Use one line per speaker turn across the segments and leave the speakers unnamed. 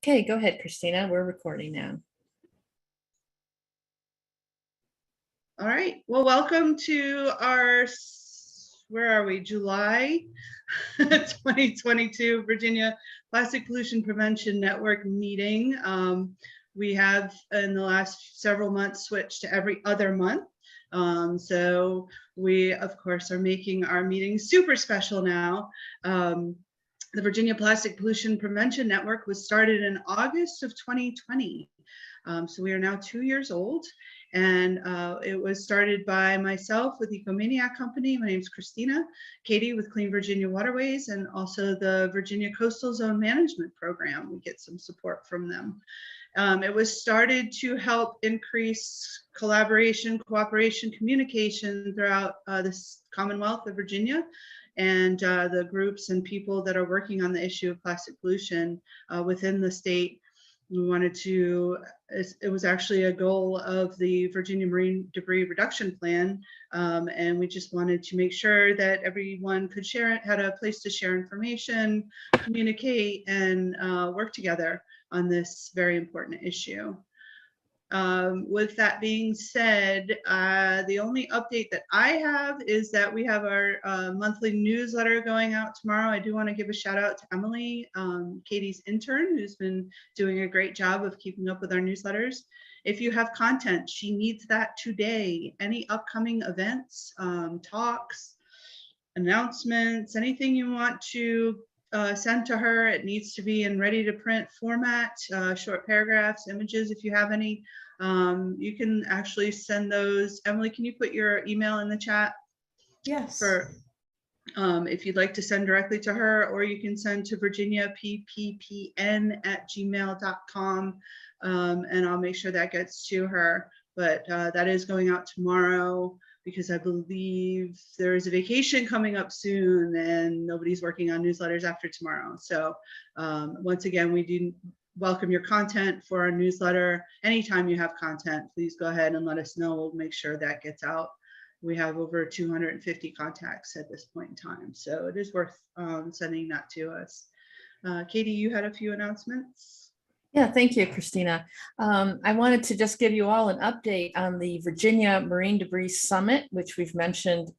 Okay, go ahead, Christina. We're recording now.
All right. Well, welcome to our, where are we? July 2022 Virginia Plastic Pollution Prevention Network meeting. We have in the last several months switched to every other month. So we, of course, are making our meeting super special now. The Virginia Plastic Pollution Prevention Network was started in August of 2020. So we are now 2 years old. And it was started by myself with Ecomaniac Company. My name is Christina, Katie with Clean Virginia Waterways, and also the Virginia Coastal Zone Management Program. We get some support from them. It was started to help increase collaboration, cooperation, communication throughout this Commonwealth of Virginia and the groups and people that are working on the issue of plastic pollution within the state. We wanted to, it was actually a goal of the Virginia Marine Debris Reduction Plan, and we just wanted to make sure that everyone could share it, had a place to share information, communicate, and work together on this very important issue. With that being said, the only update that I have is that we have our monthly newsletter going out tomorrow. I do want to give a shout out to Emily, Katie's intern, who's been doing a great job of keeping up with our newsletters. If you have content, she needs that today. Any upcoming events, talks, announcements, anything you want to send to her, it needs to be in ready to print format, short paragraphs, images, if you have any. You can actually send those. Emily, can you put your email in the chat?
Yes.
For if you'd like to send directly to her, or you can send to virginiappn@gmail.com, and I'll make sure that gets to her. But that is going out tomorrow, because I believe there is a vacation coming up soon and nobody's working on newsletters after tomorrow. So once again, we do welcome your content for our newsletter. Anytime you have content, please go ahead and let us know. We'll make sure that gets out. We have over 250 contacts at this point in time, so it is worth sending that to us. Katie, you had a few announcements.
Yeah, thank you, Christina. I wanted to just give you all an update on the Virginia Marine Debris Summit, which we've mentioned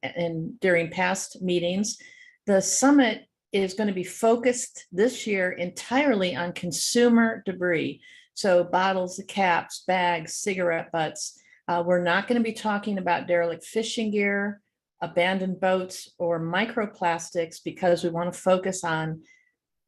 during past meetings. The summit is going to be focused this year entirely on consumer debris. So bottles, caps, bags, cigarette butts. We're not going to be talking about derelict fishing gear, abandoned boats, or microplastics, because we want to focus on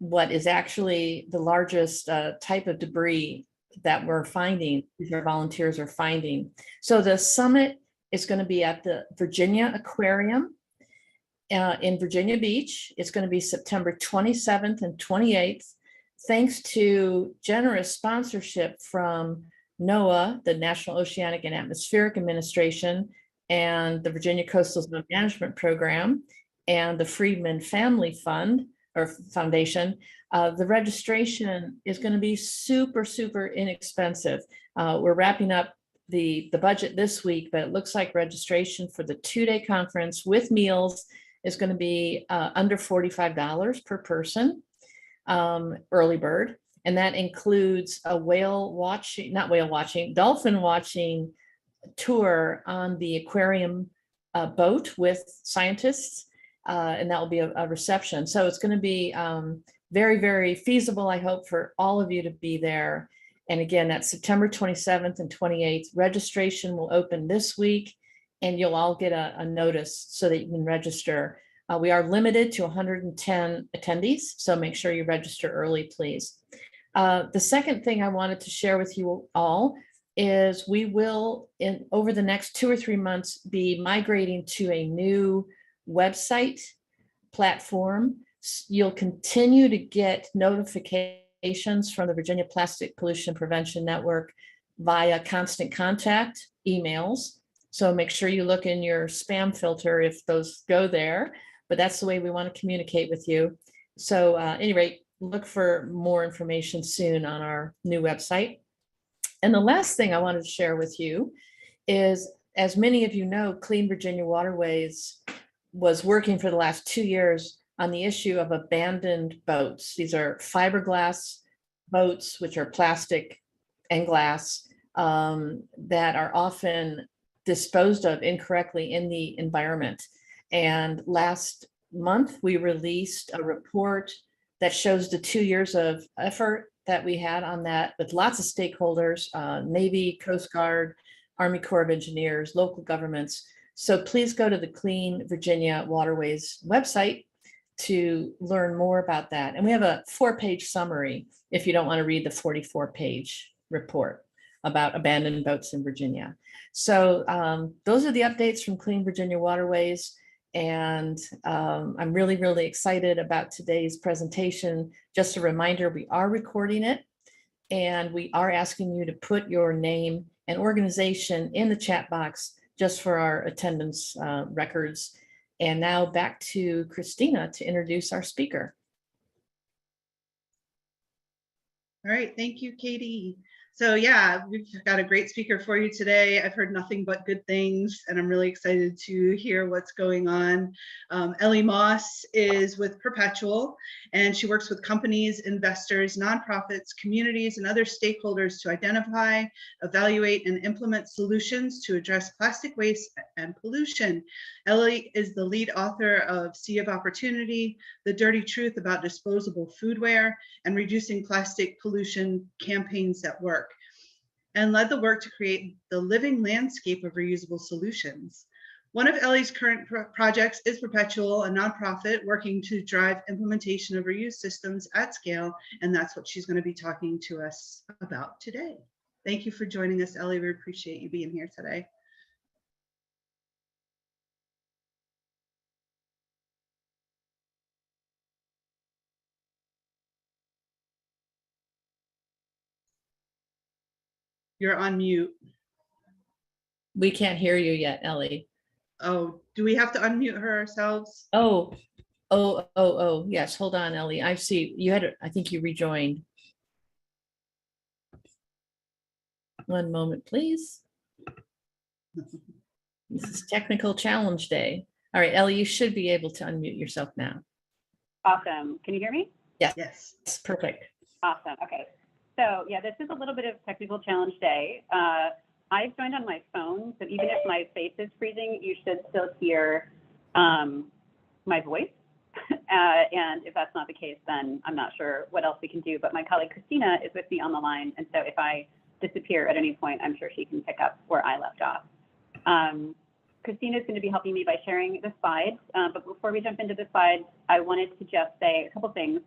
what is actually the largest type of debris that we're finding, these our volunteers are finding. So the summit is going to be at the Virginia Aquarium in Virginia Beach. It's going to be September 27th and 28th, thanks to generous sponsorship from NOAA, the National Oceanic and Atmospheric Administration, and the Virginia Coastal Zone Management Program, and the Freedman Family Fund, or Foundation. The registration is going to be super, super inexpensive. We're wrapping up the budget this week, but it looks like registration for the 2-day conference with meals is going to be under $45 per person, early bird. And that includes a dolphin watching tour on the aquarium boat with scientists. And that will be a reception. So it's going to be very, very feasible, I hope, for all of you to be there. And again, that's September 27th and 28th. Registration will open this week, and you'll all get a notice so that you can register. We are limited to 110 attendees, so make sure you register early, please. The second thing I wanted to share with you all is we will, over the next 2 or 3 months, be migrating to a new website platform. You'll continue to get notifications from the Virginia Plastic Pollution Prevention Network via constant contact emails. So make sure you look in your spam filter if those go there, but that's the way we want to communicate with you. So at any rate, look for more information soon on our new website. And the last thing I wanted to share with you is, as many of you know, Clean Virginia Waterways was working for the last 2 years on the issue of abandoned boats. These are fiberglass boats, which are plastic and glass, that are often disposed of incorrectly in the environment. And last month, we released a report that shows the 2 years of effort that we had on that with lots of stakeholders, Navy, Coast Guard, Army Corps of Engineers, local governments. So please go to the Clean Virginia Waterways website to learn more about that. And we have a 4-page summary if you don't want to read the 44-page report about abandoned boats in Virginia. So those are the updates from Clean Virginia Waterways. And I'm really, really excited about today's presentation. Just a reminder, we are recording it and we are asking you to put your name and organization in the chat box just for our attendance records. And now back to Christina to introduce our speaker.
All right, thank you, Katie. So yeah, we've got a great speaker for you today. I've heard nothing but good things, and I'm really excited to hear what's going on. Ellie Moss is with Perpetual, and she works with companies, investors, nonprofits, communities, and other stakeholders to identify, evaluate, and implement solutions to address plastic waste and pollution. Ellie is the lead author of Sea of Opportunity, The Dirty Truth About Disposable Foodware, and Reducing Plastic Pollution Campaigns That Work, and led the work to create the living landscape of reusable solutions. One of Ellie's current projects is Perpetual, a nonprofit working to drive implementation of reuse systems at scale, and that's what she's going to be talking to us about today. Thank you for joining us, Ellie. We appreciate you being here today. You're on mute.
We can't hear you yet, Ellie.
Oh, do we have to unmute her ourselves?
Oh, yes. Hold on, Ellie. I see you had, I think you rejoined. One moment, please. This is technical challenge day. All right, Ellie, you should be able to unmute yourself now.
Awesome. Can you hear me?
Yes.
Yes.
Perfect.
Awesome. Okay. So yeah, this is a little bit of technical challenge day. I've joined on my phone, so even if my face is freezing, you should still hear my voice. And if that's not the case, then I'm not sure what else we can do. But my colleague Christina is with me on the line, and so if I disappear at any point, I'm sure she can pick up where I left off. Christina is going to be helping me by sharing the slides. But before we jump into the slides, I wanted to just say a couple things.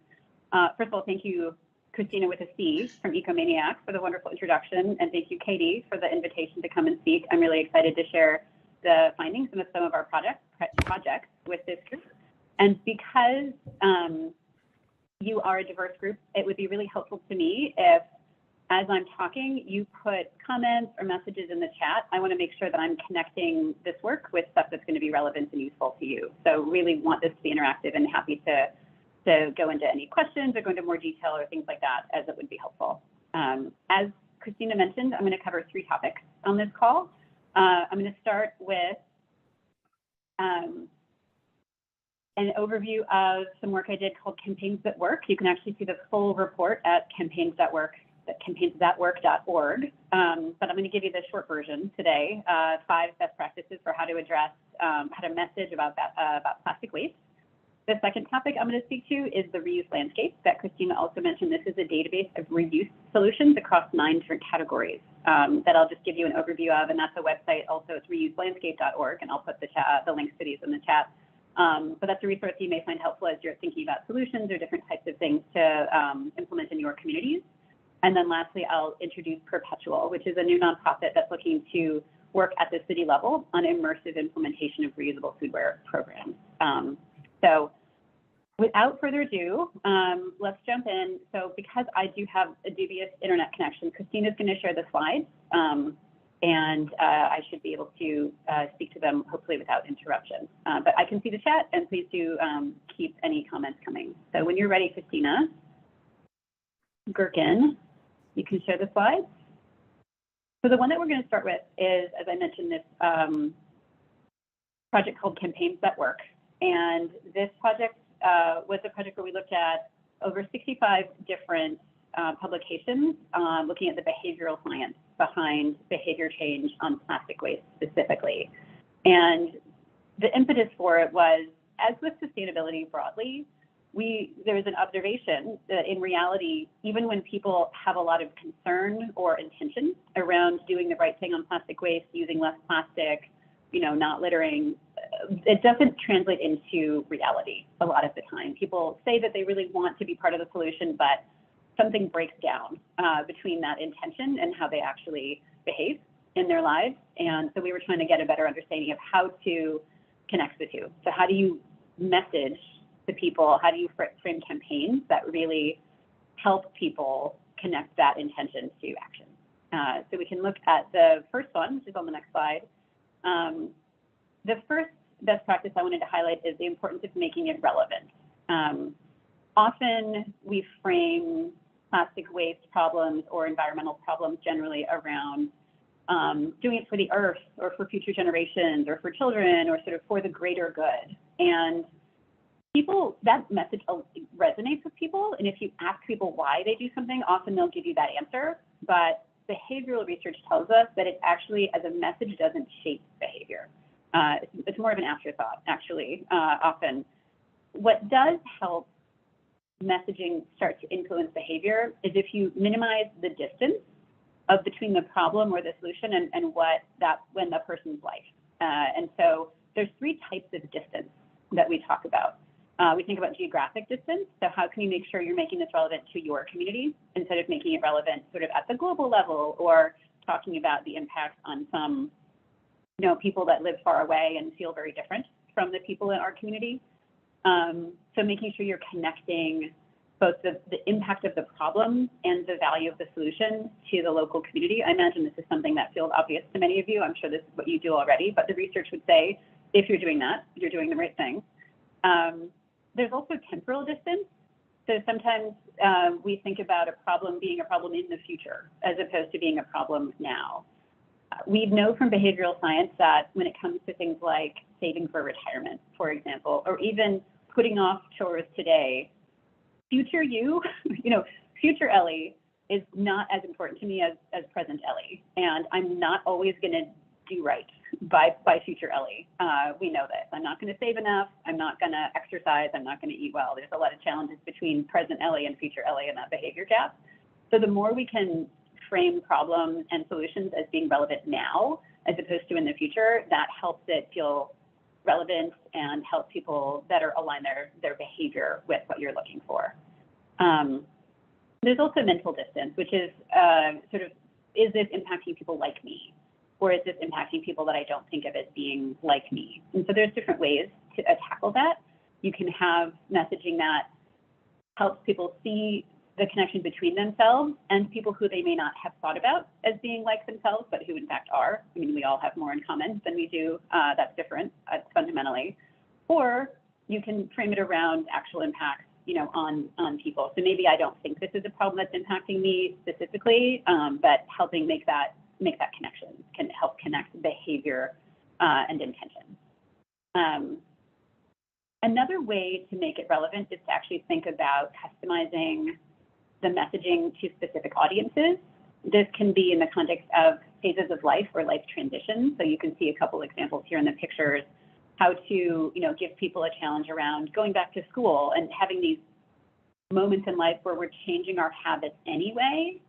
First of all, thank you, Christina with a C from Ecomaniac, for the wonderful introduction, and thank you, Katie, for the invitation to come and speak. I'm really excited to share the findings of some of our projects with this group. And because you are a diverse group, it would be really helpful to me if, as I'm talking, you put comments or messages in the chat. I want to make sure that I'm connecting this work with stuff that's going to be relevant and useful to you. So really want this to be interactive, and happy to go into any questions or go into more detail or things like that, as it would be helpful. As Christina mentioned, I'm going to cover 3 topics on this call. I'm going to start with an overview of some work I did called Campaigns That Work. You can actually see the full report at campaigns.work.org. But I'm going to give you the short version today, 5 best practices for how to address, how to message about plastic waste. The second topic I'm going to speak to is the reuse landscape that Christina also mentioned. This is a database of reuse solutions across 9 different categories that I'll just give you an overview of, and that's a website. Also, it's reuselandscape.org, and I'll put the links to these in the chat. But that's a resource you may find helpful as you're thinking about solutions or different types of things to implement in your communities. And then lastly, I'll introduce Perpetual, which is a new nonprofit that's looking to work at the city level on immersive implementation of reusable foodware programs. So without further ado, let's jump in. So because I do have a dubious internet connection, Christina's going to share the slides, and I should be able to speak to them hopefully without interruption. But I can see the chat, and please do keep any comments coming. So when you're ready, Christina Gherkin, you can share the slides. So the one that we're going to start with is, as I mentioned, this project called Campaigns That Work. And this project was a project where we looked at over 65 different publications looking at the behavioral science behind behavior change on plastic waste specifically. And the impetus for it was, as with sustainability broadly, there was an observation that in reality, even when people have a lot of concern or intention around doing the right thing on plastic waste, using less plastic, not littering, it doesn't translate into reality a lot of the time. People say that they really want to be part of the solution, but something breaks down between that intention and how they actually behave in their lives. And so we were trying to get a better understanding of how to connect the two. So how do you message to people? How do you frame campaigns that really help people connect that intention to action? So we can look at the first one, which is on the next slide. The first best practice I wanted to highlight is the importance of making it relevant. Often we frame plastic waste problems or environmental problems generally around doing it for the earth or for future generations or for children or sort of for the greater good. And that message resonates with people. And if you ask people why they do something, often they'll give you that answer. But behavioral research tells us that it actually, as a message, doesn't shape behavior. It's more of an afterthought, actually, often. What does help messaging start to influence behavior is if you minimize the distance between the problem or the solution and when the person's life. And so there's 3 types of distance that we talk about. We think about geographic distance. So how can you make sure you're making this relevant to your community instead of making it relevant sort of at the global level or talking about the impact on some people that live far away and feel very different from the people in our community. So making sure you're connecting both the impact of the problem and the value of the solution to the local community. I imagine this is something that feels obvious to many of you. I'm sure this is what you do already, but the research would say, if you're doing that, you're doing the right thing. There's also temporal distance. So sometimes we think about a problem being a problem in the future as opposed to being a problem now. We know from behavioral science that when it comes to things like saving for retirement, for example, or even putting off chores today, future you, future Ellie is not as important to me as present Ellie. And I'm not always going to do right by future Ellie. We know this. I'm not going to save enough. I'm not going to exercise. I'm not going to eat well. There's a lot of challenges between present Ellie and future Ellie and that behavior gap. So the more we can frame problems and solutions as being relevant now, as opposed to in the future, that helps it feel relevant and help people better align their behavior with what you're looking for. There's also mental distance, which is is this impacting people like me? Or is this impacting people that I don't think of as being like me? And so there's different ways to tackle that. You can have messaging that helps people see the connection between themselves and people who they may not have thought about as being like themselves, but who in fact are. I mean, we all have more in common than we do. That's different fundamentally. Or you can frame it around actual impacts, on people. So maybe I don't think this is a problem that's impacting me specifically, but helping make that connection can help connect behavior and intention. Another way to make it relevant is to actually think about customizing the messaging to specific audiences. This can be in the context of phases of life or life transitions. So you can see a couple examples here in the pictures, how to give people a challenge around going back to school and having these moments in life where we're changing our habits anyway.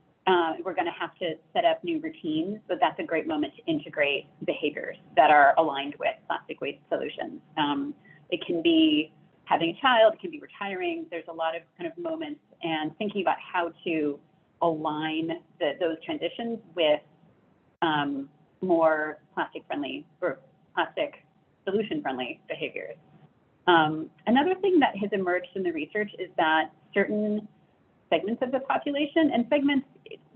We're going to have to set up new routines, but that's a great moment to integrate behaviors that are aligned with plastic waste solutions. It can be having a child, it can be retiring. There's a lot of kind of moments and thinking about how to align those transitions with more plastic-friendly or plastic solution-friendly behaviors. Another thing that has emerged in the research is that certain segments of the population, and segments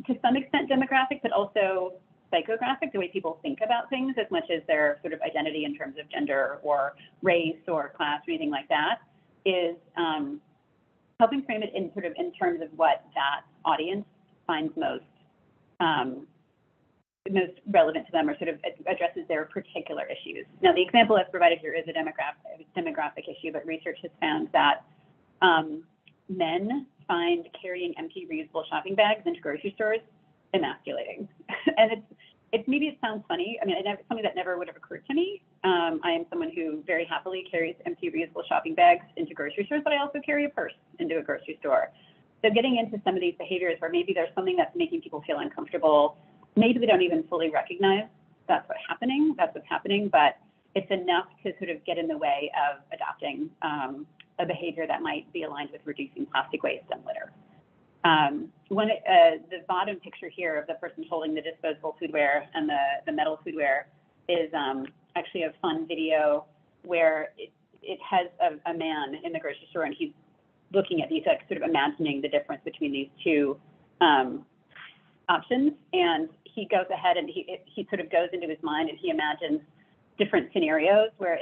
to some extent demographic, but also psychographic, the way people think about things as much as their sort of identity in terms of gender or race or class or anything like that, is helping frame it in terms of what that audience finds most relevant to them, or sort of addresses their particular issues. Now, the example I've provided here is a demographic issue, but research has found that men find carrying empty reusable shopping bags into grocery stores emasculating. And maybe it sounds funny. I mean, it's something that never would have occurred to me. I am someone who very happily carries empty reusable shopping bags into grocery stores, but I also carry a purse into a grocery store. So getting into some of these behaviors where maybe there's something that's making people feel uncomfortable, maybe they don't even fully recognize that's what's happening, but it's enough to sort of get in the way of adopting a behavior that might be aligned with reducing plastic waste and litter. The bottom picture here of the person holding the disposable foodware and the metal foodware is actually a fun video where it has a man in the grocery store, and he's looking at these, like, sort of imagining the difference between these two options. And he goes ahead and he sort of goes into his mind and he imagines different scenarios where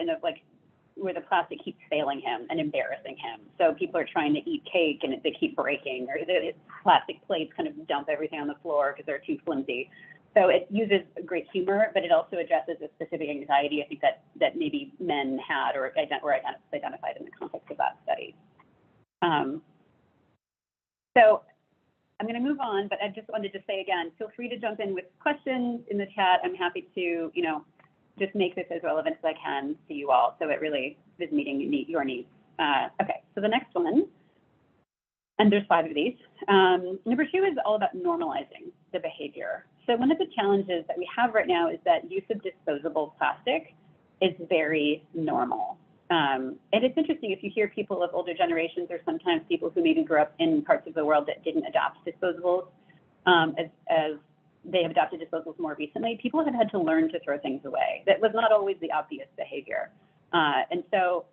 where the plastic keeps failing him and embarrassing him. So people are trying to eat cake and they keep breaking, or the plastic plates kind of dump everything on the floor because they're too flimsy. So it uses great humor, but it also addresses a specific anxiety, I think, that maybe men had or identified in the context of that study. So I'm going to move on, but I just wanted to say again, feel free to jump in with questions in the chat. I'm happy to, just make this as relevant as I can to you all, so it really is meeting your needs. Okay, so the next one, and there's 5 of these. Number 2 is all about normalizing the behavior. So one of the challenges that we have right now is that use of disposable plastic is very normal. And it's interesting, if you hear people of older generations, or sometimes people who maybe grew up in parts of the world that didn't adopt disposables, as they have adopted disposables more recently, people have had to learn to throw things away. That was not always the obvious behavior. And so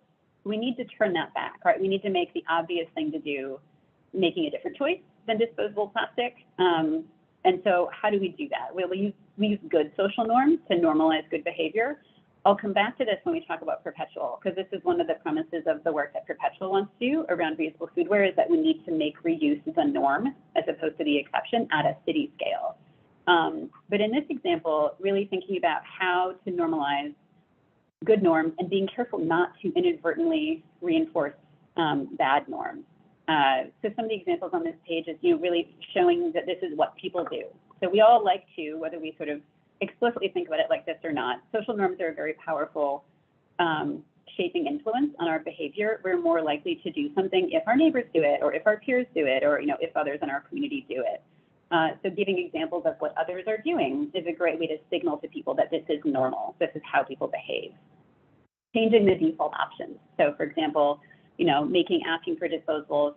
we need to turn that back, right? We need to make the obvious thing to do, making a different choice than disposable plastic. And so how do we do that? Well, we use good social norms to normalize good behavior. I'll come back to this when we talk about Perpetual, because this is one of the premises of the work that Perpetual wants to do around reusable foodware, is that we need to make reuse the norm as opposed to the exception at a city scale. But in this example, really thinking about how to normalize good norms and being careful not to inadvertently reinforce bad norms. So some of the examples on this page is really showing that this is what people do. So we all like to, whether we sort of explicitly think about it like this or not, social norms are a very powerful shaping influence on our behavior. We're more likely to do something if our neighbors do it, or if our peers do it, or if others in our community do it. So giving examples of what others are doing is a great way to signal to people that this is normal. This is how people behave. Changing the default options. So for example, making asking for disposables,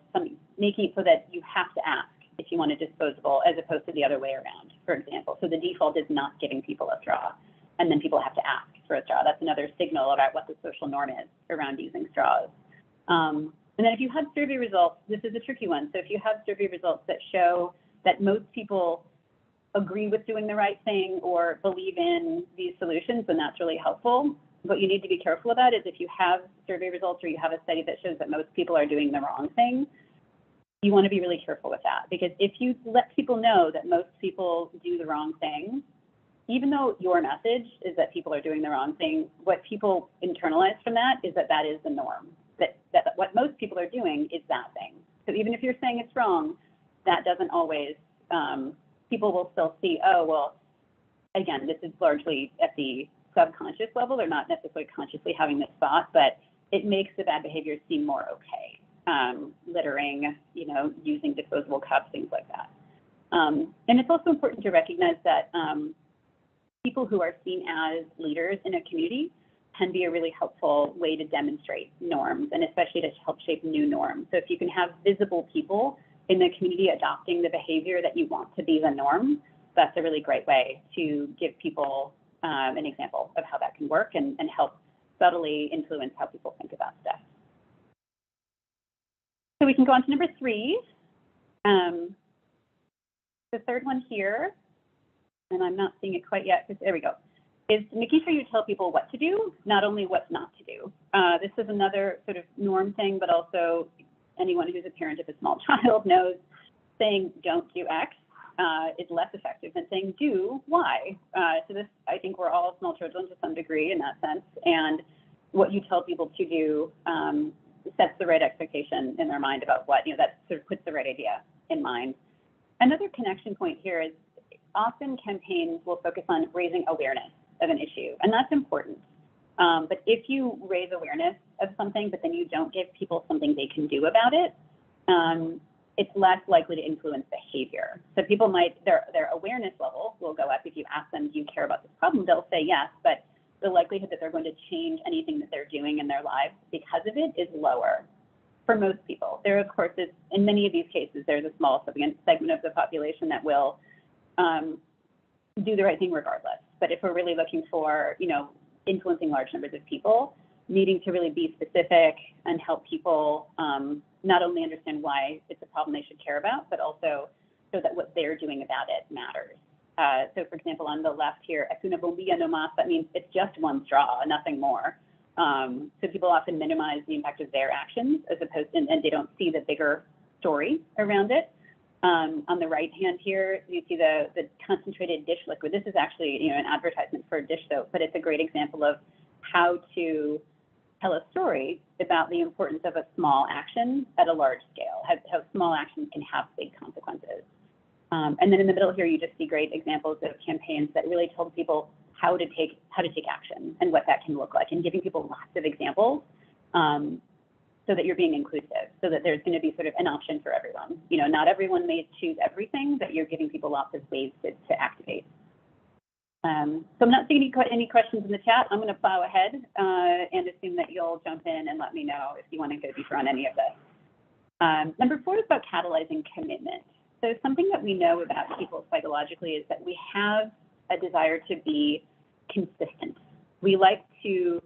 making it so that you have to ask if you want a disposable, as opposed to the other way around, for example. So the default is not giving people a straw, and then people have to ask for a straw. That's another signal about what the social norm is around using straws. And then if you have survey results, this is a tricky one. So if you have survey results that show that most people agree with doing the right thing or believe in these solutions, then that's really helpful. What you need to be careful about is if you have survey results or you have a study that shows that most people are doing the wrong thing, you want to be really careful with that. Because if you let people know that most people do the wrong thing, even though your message is that people are doing the wrong thing, what people internalize from that is that that is the norm, that what most people are doing is that thing. So even if you're saying it's wrong, that doesn't always, people will still see, oh, well, again, this is largely at the subconscious level. They're not necessarily consciously having this thought, but it makes the bad behavior seem more okay. Littering, using disposable cups, things like that. And it's also important to recognize that people who are seen as leaders in a community can be a really helpful way to demonstrate norms, and especially to help shape new norms. So if you can have visible people in the community adopting the behavior that you want to be the norm, that's a really great way to give people an example of how that can work and help subtly influence how people think about stuff. So we can go on to number 3. The third one here, and I'm not seeing it quite yet, there we go, is making sure you tell people what to do, not only what not to do. This is another sort of norm thing, but also anyone who's a parent of a small child knows saying don't do X is less effective than saying do Y. So this, I think we're all small children to some degree in that sense, and what you tell people to do sets the right expectation in their mind about what, that sort of puts the right idea in mind. Another connection point here is often campaigns will focus on raising awareness of an issue, and that's important. But if you raise awareness of something, but then you don't give people something they can do about it, it's less likely to influence behavior. So people might, their awareness level will go up. If you ask them, do you care about this problem? They'll say yes, but the likelihood that they're going to change anything that they're doing in their lives because of it is lower for most people. There, of course, is, in many of these cases, there's a small segment of the population that will do the right thing regardless. But if we're really looking for, influencing large numbers of people, needing to really be specific and help people not only understand why it's a problem they should care about, but also so that what they're doing about it matters. So for example, on the left here, es una bombilla no más, that means it's just one straw, nothing more. So people often minimize the impact of their actions as opposed to, and they don't see the bigger story around it. On the right hand here, you see the concentrated dish liquid. This is actually, an advertisement for dish soap, but it's a great example of how to tell a story about the importance of a small action at a large scale, how small actions can have big consequences. And then in the middle here, you just see great examples of campaigns that really told people how to take action and what that can look like, and giving people lots of examples so that you're being inclusive, so that there's going to be sort of an option for everyone. Not everyone may choose everything, but you're giving people lots of ways to activate. So I'm not seeing any questions in the chat. I'm going to plow ahead and assume that you'll jump in and let me know if you want to go deeper on any of this. Number 4 is about catalyzing commitment. So something that we know about people psychologically is that we have a desire to be consistent. We like to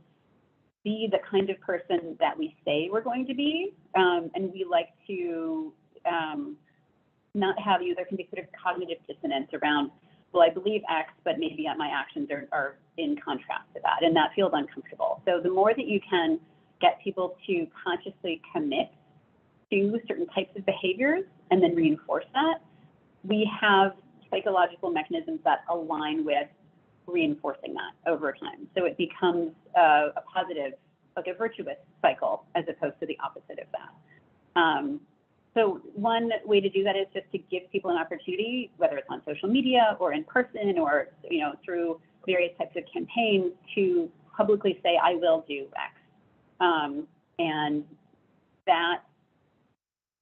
be the kind of person that we say we're going to be, and we like to not have there can be sort of cognitive dissonance around, well, I believe X, but maybe my actions are in contrast to that, and that feels uncomfortable. So the more that you can get people to consciously commit to certain types of behaviors and then reinforce that, we have psychological mechanisms that align with reinforcing that over time. So it becomes a positive, like a virtuous cycle, as opposed to the opposite of that. So one way to do that is just to give people an opportunity, whether it's on social media or in person or through various types of campaigns, to publicly say, I will do X. And that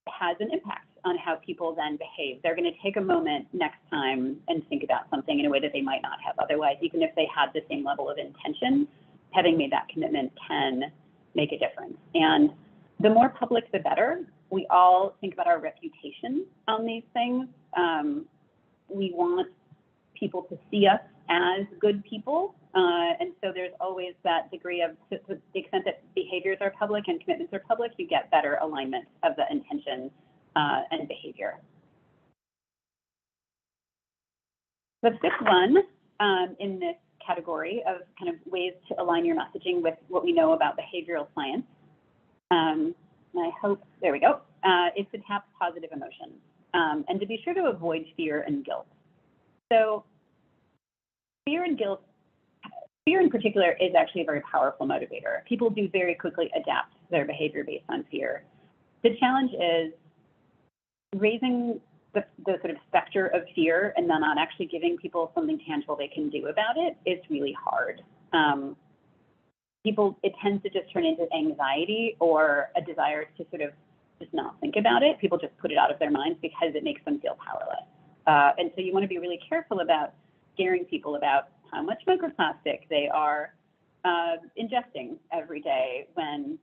has an impact on how people then behave. They're going to take a moment next time and think about something in a way that they might not have otherwise, even if they had the same level of intention. Having made that commitment can make a difference. And the more public, the better. We all think about our reputation on these things. We want people to see us as good people. And so there's always that degree of, to the extent that behaviors are public and commitments are public, you get better alignment of the intention and behavior. The 5th one in this category of kind of ways to align your messaging with what we know about behavioral science, and I hope, there we go, is to tap positive emotions and to be sure to avoid fear and guilt. So fear and guilt, fear in particular is actually a very powerful motivator. People do very quickly adapt their behavior based on fear. The challenge is raising the sort of specter of fear and then not actually giving people something tangible they can do about it is really hard. It tends to just turn into anxiety or a desire to sort of just not think about it. People just put it out of their minds because it makes them feel powerless. And so you want to be really careful about scaring people about how much microplastic they are ingesting every day, when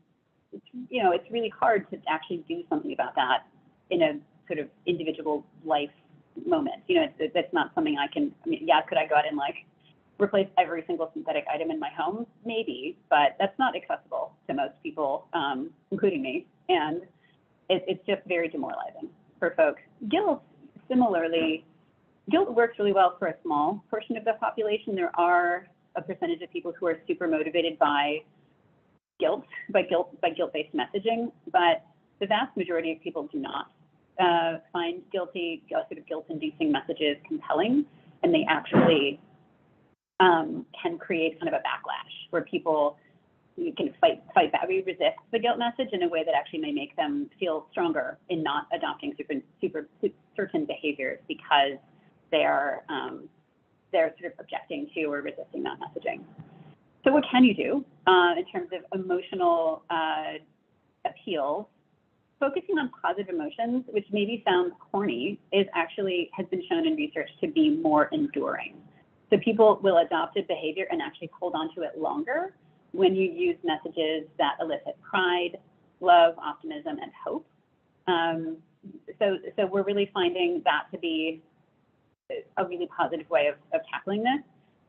it's really hard to actually do something about that in a sort of individual life moment. That's not something could I go out and replace every single synthetic item in my home? Maybe, but that's not accessible to most people, including me. And it's just very demoralizing for folks. Guilt, similarly, guilt works really well for a small portion of the population. There are a percentage of people who are super motivated by guilt-based messaging, but the vast majority of people do not find guilt-inducing messages compelling, and they actually can create kind of a backlash where people we can fight back. We resist the guilt message in a way that actually may make them feel stronger in not adopting certain behaviors because they're sort of objecting to or resisting that messaging. So what can you do in terms of emotional appeals? Focusing on positive emotions, which maybe sounds corny, has been shown in research to be more enduring. So people will adopt a behavior and actually hold on to it longer when you use messages that elicit pride, love, optimism, and hope. So we're really finding that to be a really positive way of tackling this.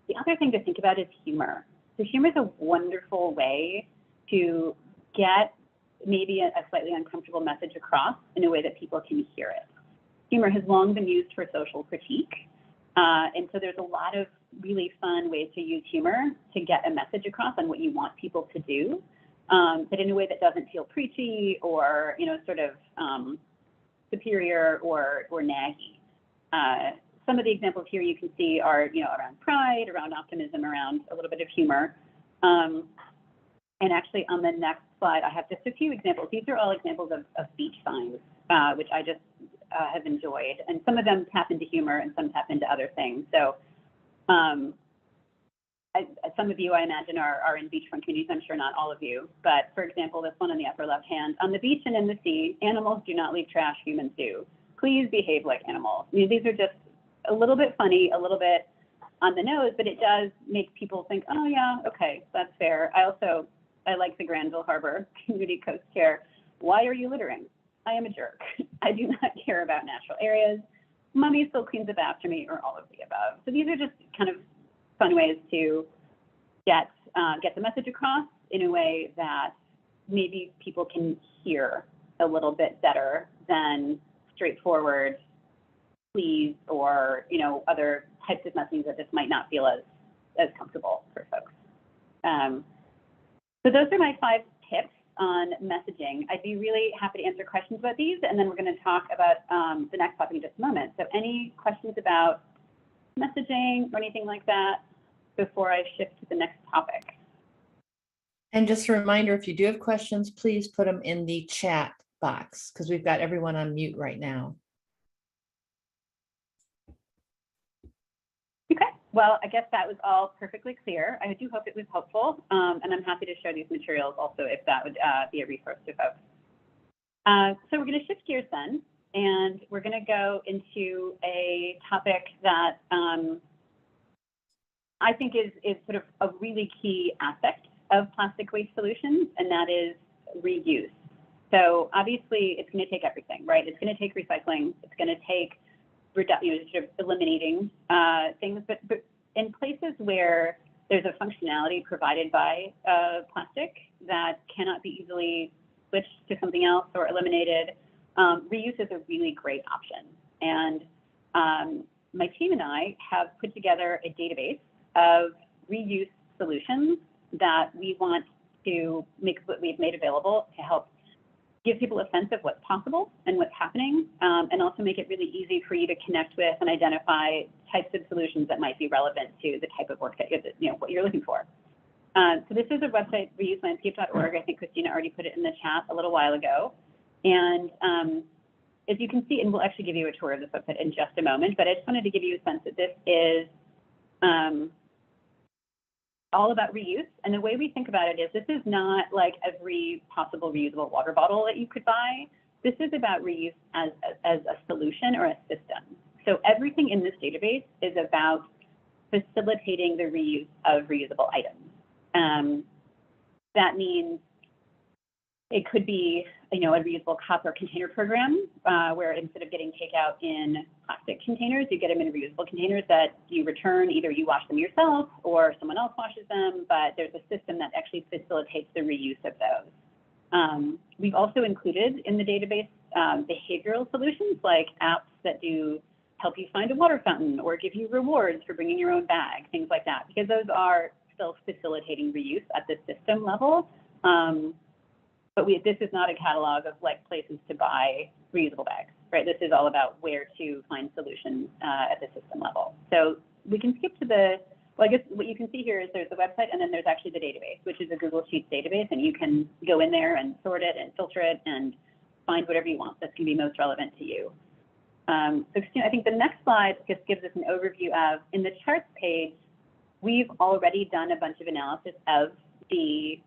The other thing to think about is humor. So humor is a wonderful way to get maybe a slightly uncomfortable message across in a way that people can hear it. Humor has long been used for social critique. And so there's a lot of really fun ways to use humor to get a message across on what you want people to do, but in a way that doesn't feel preachy or, sort of superior or naggy. Some of the examples here you can see are, around pride, around optimism, around a little bit of humor. And actually on the next slide, I have just a few examples. These are all examples of beach signs, which I just have enjoyed. And some of them tap into humor and some tap into other things. So some of you, I imagine, are in beachfront communities. I'm sure not all of you. But for example, this one on the upper left hand, on the beach and in the sea, animals do not leave trash, humans do. Please behave like animals. These are just a little bit funny, a little bit on the nose, but it does make people think, oh yeah, okay, that's fair. I like the Granville Harbor Community Coast Care. Why are you littering? I am a jerk. I do not care about natural areas. Mommy still cleans up after me, or all of the above. So these are just kind of fun ways to get the message across in a way that maybe people can hear a little bit better than straightforward please or other types of messaging that just might not feel as comfortable for folks. So those are my 5 tips on messaging. I'd be really happy to answer questions about these, and then we're going to talk about the next topic in just a moment. So any questions about messaging or anything like that before I shift to the next topic?
And just a reminder, if you do have questions, please put them in the chat box because we've got everyone on mute right now.
Okay, well, I guess that was all perfectly clear. I do hope it was helpful, and I'm happy to share these materials also if that would be a resource to folks. So we're going to shift gears then, and we're going to go into a topic that I think is sort of a really key aspect of plastic waste solutions, and that is reuse. So obviously, it's going to take everything, right? It's going to take recycling. It's going to take sort of eliminating things, but in places where there's a functionality provided by plastic that cannot be easily switched to something else or eliminated, reuse is a really great option. And my team and I have put together a database of reuse solutions that we want to we've made available to help give people a sense of what's possible and what's happening, and also make it really easy for you to connect with and identify types of solutions that might be relevant to the type of work that what you're looking for. So this is a website, reuselandscape.org. I think Christina already put it in the chat a little while ago. And as you can see, and we'll actually give you a tour of this website in just a moment, but I just wanted to give you a sense that this is all about reuse. And the way we think about it is this is not like every possible reusable water bottle that you could buy. This is about reuse as a solution or a system. So everything in this database is about facilitating the reuse of reusable items. That means it could be, a reusable cup or container program where instead of getting takeout in plastic containers, you get them in reusable containers that you return. Either you wash them yourself or someone else washes them, but there's a system that actually facilitates the reuse of those. We've also included in the database behavioral solutions like apps that do help you find a water fountain or give you rewards for bringing your own bag, things like that, because those are still facilitating reuse at the system level. But this is not a catalog of like places to buy reusable bags, right? This is all about where to find solutions at the system level. So we can skip to the Well, I guess what you can see here is there's the website, and then there's actually the database, which is a Google Sheets database, and you can go in there and sort it and filter it and find whatever you want that's going to be most relevant to you. So Christina, I think the next slide just gives us an overview of, in the charts page, we've already done a bunch of analysis of the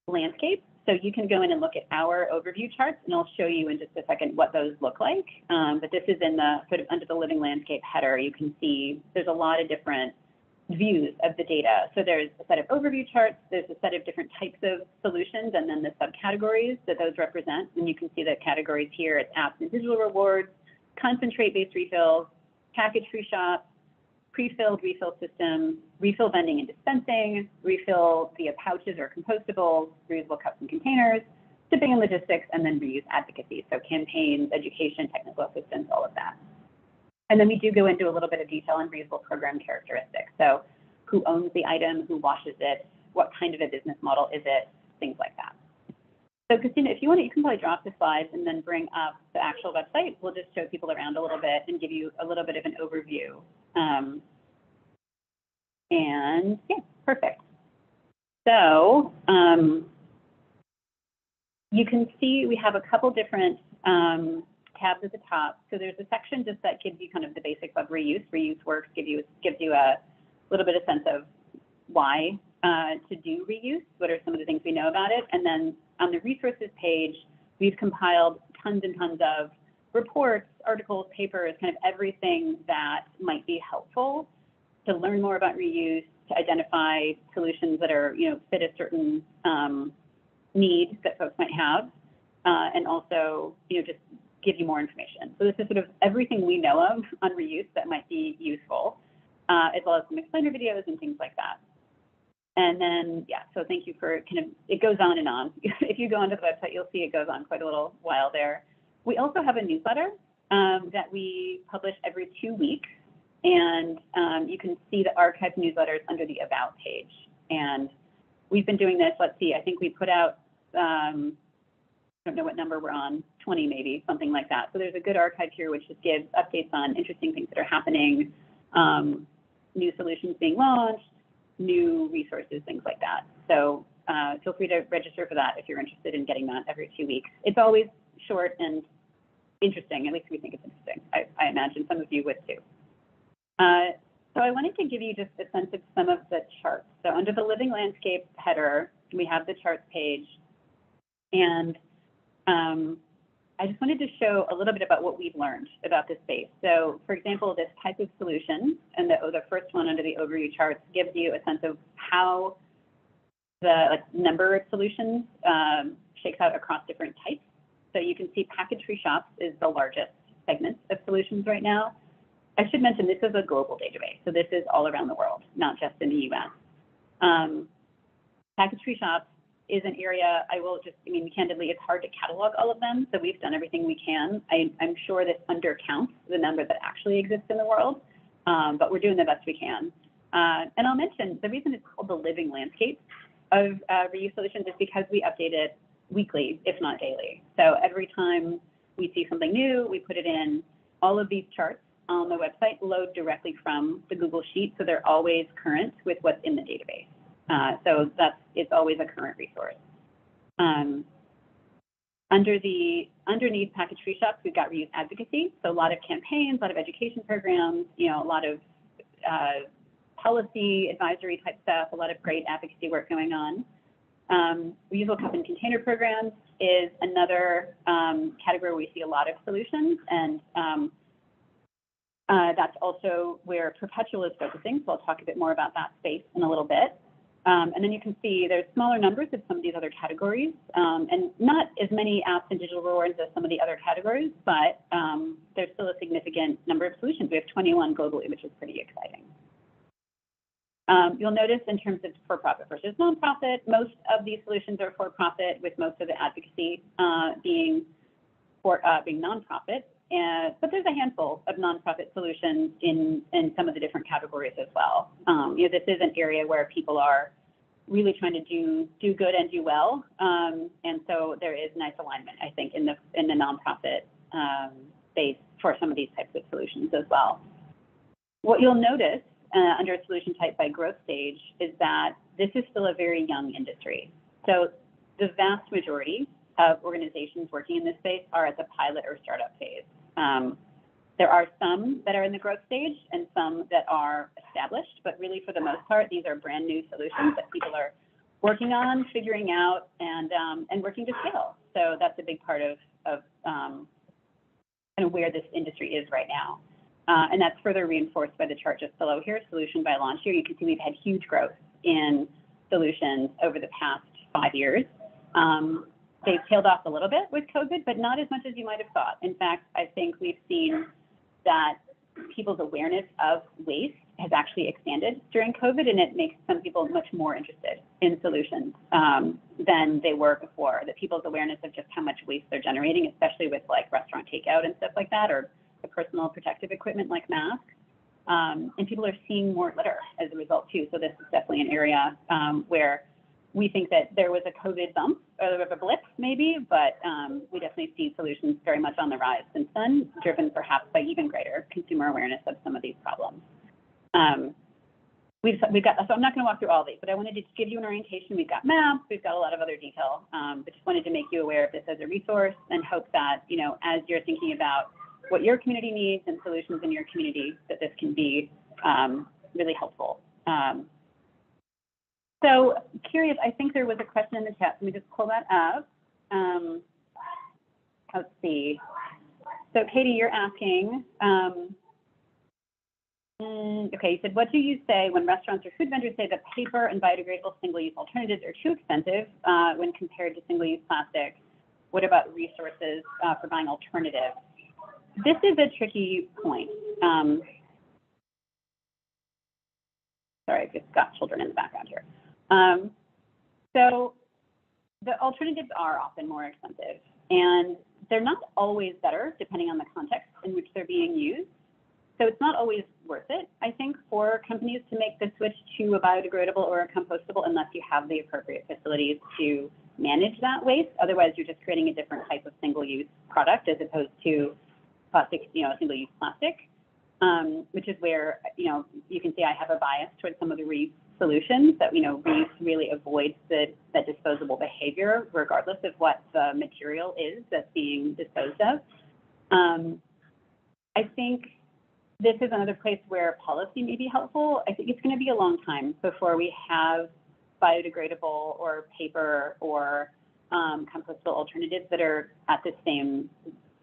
landscape. So you can go in and look at our overview charts, and I'll show you in just a second what those look like. But this is in the sort of under the living landscape header. You can see there's a lot of different views of the data. So there's a set of overview charts, there's a set of different types of solutions, and then the subcategories that those represent. And you can see the categories here. It's apps and digital rewards, concentrate-based refills, package-free shops, pre-filled refill systems, refill vending and dispensing, refill via pouches or compostables, reusable cups and containers, shipping and logistics, and then reuse advocacy. So campaigns, education, technical assistance, all of that. And then we do go into a little bit of detail on reusable program characteristics. So who owns the item, who washes it, what kind of a business model is it, things like that. So Christina, if you want, you can probably drop the slides and then bring up the actual website. We'll just show people around a little bit and give you a little bit of an overview. And yeah, perfect. So you can see we have a couple different tabs at the top. So there's a section just that gives you kind of the basics of reuse. Reuse works gives you a little bit of sense of why to do reuse. What are some of the things we know about it? And then on the resources page, we've compiled tons and tons of reports, articles, papers, kind of everything that might be helpful to learn more about reuse, to identify solutions that are, fit a certain need that folks might have, and also, just give you more information. So this is sort of everything we know of on reuse that might be useful, as well as some explainer videos and things like that. And then, yeah, so thank you for it goes on and on. If you go onto the website, you'll see it goes on quite a little while there. We also have a newsletter that we publish every 2 weeks. And you can see the archived newsletters under the About page. And we've been doing this, let's see, I think we put out, I don't know what number we're on, 20 maybe, something like that. So there's a good archive here which just gives updates on interesting things that are happening, new solutions being launched, new resources, things like that. So feel free to register for that if you're interested in getting that every 2 weeks. It's always short and interesting, at least we think it's interesting. I imagine some of you would too. So I wanted to give you just a sense of some of the charts. So under the living landscape header, we have the charts page. And I just wanted to show a little bit about what we've learned about this space. So for example, this type of solution, and the first one under the overview charts gives you a sense of how the number of solutions shakes out across different types. So you can see package-free shops is the largest segment of solutions right now. I should mention this is a global database, so this is all around the world, not just in the US. Package-free shops is an area candidly, it's hard to catalog all of them, so we've done everything we can. I'm sure this undercounts the number that actually exists in the world, but we're doing the best we can. And I'll mention the reason it's called the living landscape of reuse solutions is because we update it weekly, if not daily. So every time we see something new, we put it in. All of these charts on the website load directly from the Google Sheet, so they're always current with what's in the database. So it's always a current resource. Underneath package-free shops, we've got reuse advocacy, so a lot of campaigns, a lot of education programs, a lot of policy advisory type stuff, a lot of great advocacy work going on. Reusable cup and container programs is another category where we see a lot of solutions, and that's also where Perpetual is focusing, so I'll talk a bit more about that space in a little bit. And then you can see there's smaller numbers of some of these other categories, and not as many apps and digital rewards as some of the other categories, but there's still a significant number of solutions. We have 21 globally, which is pretty exciting. You'll notice in terms of for-profit versus nonprofit, most of these solutions are for-profit, with most of the advocacy being nonprofit. But there's a handful of nonprofit solutions in some of the different categories as well. This is an area where people are really trying to do good and do well, and so there is nice alignment, I think, in the nonprofit space for some of these types of solutions as well. What you'll notice under solution type by growth stage is that this is still a very young industry. So the vast majority of organizations working in this space are at the pilot or startup phase. There are some that are in the growth stage and some that are established, but really for the most part, these are brand new solutions that people are working on, figuring out, and working to scale. So that's a big part of kind of where this industry is right now. And that's further reinforced by the chart just below here, solution by launch year. You can see we've had huge growth in solutions over the past 5 years. They've tailed off a little bit with COVID, but not as much as you might have thought. In fact, I think we've seen that people's awareness of waste has actually expanded during COVID, and it makes some people much more interested in solutions than they were before. That people's awareness of just how much waste they're generating, especially with like restaurant takeout and stuff like that, or the personal protective equipment like masks. And people are seeing more litter as a result too. So this is definitely an area where we think that there was a COVID bump or a blip maybe, but we definitely see solutions very much on the rise since then, driven perhaps by even greater consumer awareness of some of these problems. We've got, so I'm not going to walk through all these, but I wanted to just give you an orientation. We've got maps, we've got a lot of other detail, but just wanted to make you aware of this as a resource and hope that, you know, as you're thinking about what your community needs and solutions in your community, that this can be really helpful. So curious, I think there was a question in the chat. Let me just pull that up. Let's see. So Katie, you're asking, okay, you said, what do you say when restaurants or food vendors say that paper and biodegradable single-use alternatives are too expensive when compared to single-use plastic? What about resources for buying alternatives? This is a tricky point. Sorry, I've just got children in the background here. So the alternatives are often more expensive, and they're not always better depending on the context in which they're being used. So it's not always worth it, I think, for companies to make the switch to a biodegradable or a compostable unless you have the appropriate facilities to manage that waste. Otherwise, you're just creating a different type of single-use product as opposed to plastic, you know, single-use plastic, which is where, you know, you can see I have a bias towards some of the reuse solutions that, you know, reuse really avoids that disposable behavior, regardless of what the material is that's being disposed of. I think this is another place where policy may be helpful. I think it's going to be a long time before we have biodegradable or paper or compostable alternatives that are at the same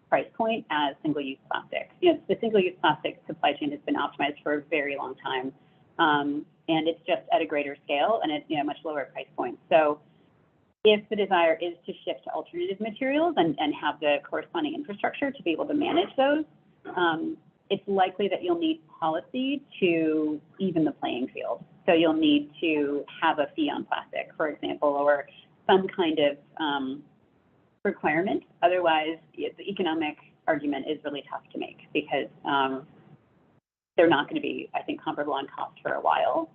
price point as single-use plastic. You know, the single-use plastic supply chain has been optimized for a very long time, and it's just at a greater scale and at, you know, much lower price point. So if the desire is to shift to alternative materials and have the corresponding infrastructure to be able to manage those, it's likely that you'll need policy to even the playing field. So you'll need to have a fee on plastic, for example, or some kind of requirement. Otherwise, the economic argument is really tough to make because they're not going to be, I think, comparable on cost for a while.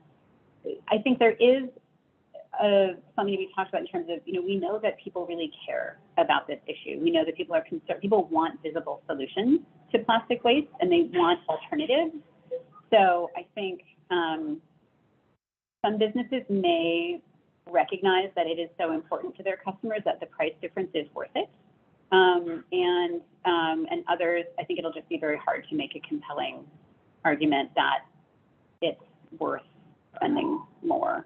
I think there is something to be talked about in terms of, you know, we know that people really care about this issue. We know that people are concerned, people want visible solutions to plastic waste and they want alternatives. So I think some businesses may recognize that it is so important to their customers that the price difference is worth it. And others, I think it'll just be very hard to make a compelling argument that it's worth spending more.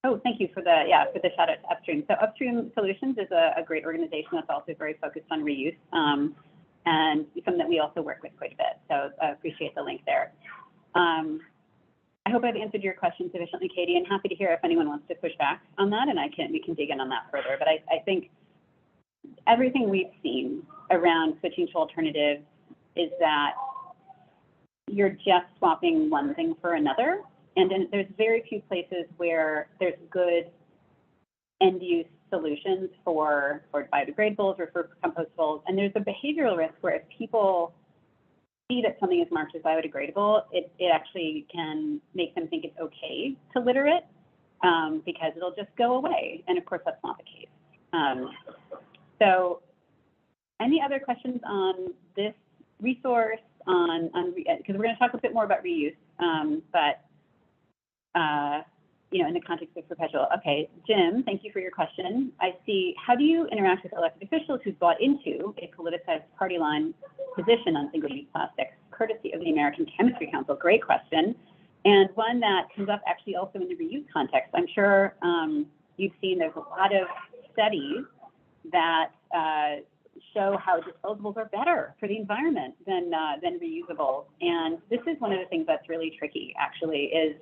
Oh, thank you for the shout out to Upstream. So Upstream Solutions is a great organization that's also very focused on reuse and something that we also work with quite a bit. So I appreciate the link there. I hope I've answered your question sufficiently, Katie, and happy to hear if anyone wants to push back on that, and we can dig in on that further. But I think everything we've seen around switching to alternatives is that you're just swapping one thing for another. And then there's very few places where there's good end-use solutions for biodegradables or for compostables. And there's a behavioral risk where if people see that something is marked as biodegradable, it actually can make them think it's okay to litter it because it'll just go away. And of course, that's not the case. So any other questions on this resource on because we're going to talk a bit more about reuse, but you know, in the context of Perpetual. Okay, Jim, thank you for your question. I see, how do you interact with elected officials who've bought into a politicized party line position on single-use plastics, courtesy of the American Chemistry Council? Great question. And one that comes up actually also in the reuse context. I'm sure you've seen there's a lot of studies that show how disposables are better for the environment than reusable. And this is one of the things that's really tricky, actually, is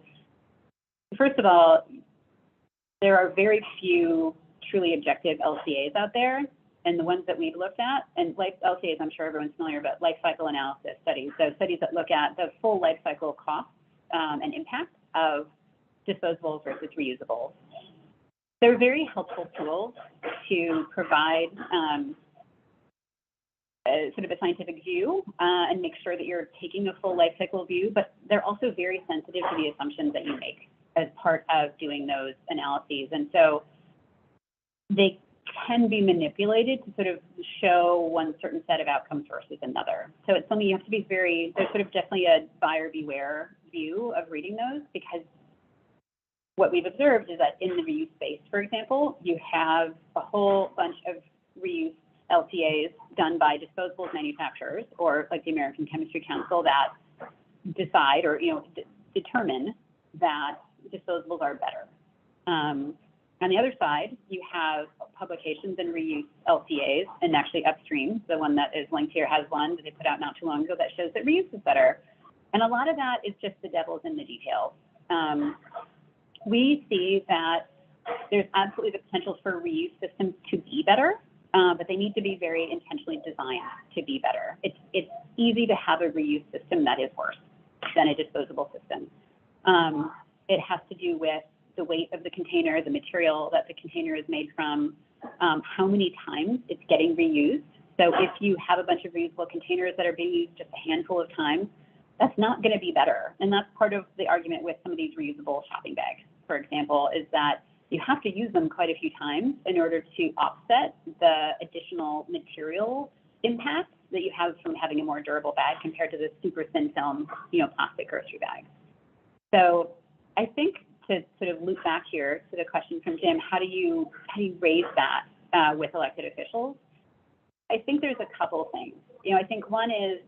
first of all, there are very few truly objective LCAs out there, and the ones that we've looked at, and like LCAs, I'm sure everyone's familiar, but life cycle analysis studies, so studies that look at the full life cycle cost and impact of disposables versus reusables. They're very helpful tools to provide sort of a scientific view and make sure that you're taking a full life cycle view, but they're also very sensitive to the assumptions that you make as part of doing those analyses. And so they can be manipulated to sort of show one certain set of outcomes versus another. So it's something you have to be very, there's sort of definitely a buyer beware view of reading those, because what we've observed is that in the reuse space, for example, you have a whole bunch of reuse LCAs done by disposables manufacturers, or like the American Chemistry Council, that decide or, you know, determine that disposables are better. On the other side, you have publications and reuse LCAs, and actually Upstream, the one that is linked here, has one that they put out not too long ago that shows that reuse is better. And a lot of that is just the devil's in the details. We see that there's absolutely the potential for reuse systems to be better, but they need to be very intentionally designed to be better. It's easy to have a reuse system that is worse than a disposable system. It has to do with the weight of the container, the material that the container is made from, how many times it's getting reused. So if you have a bunch of reusable containers that are being used just a handful of times, that's not going to be better. And that's part of the argument with some of these reusable shopping bags, for example, is that you have to use them quite a few times in order to offset the additional material impact that you have from having a more durable bag compared to the super thin film, you know, plastic grocery bag. So I think, to sort of loop back here to the question from Jim, how do you raise that with elected officials? I think there's a couple things. You know, I think one is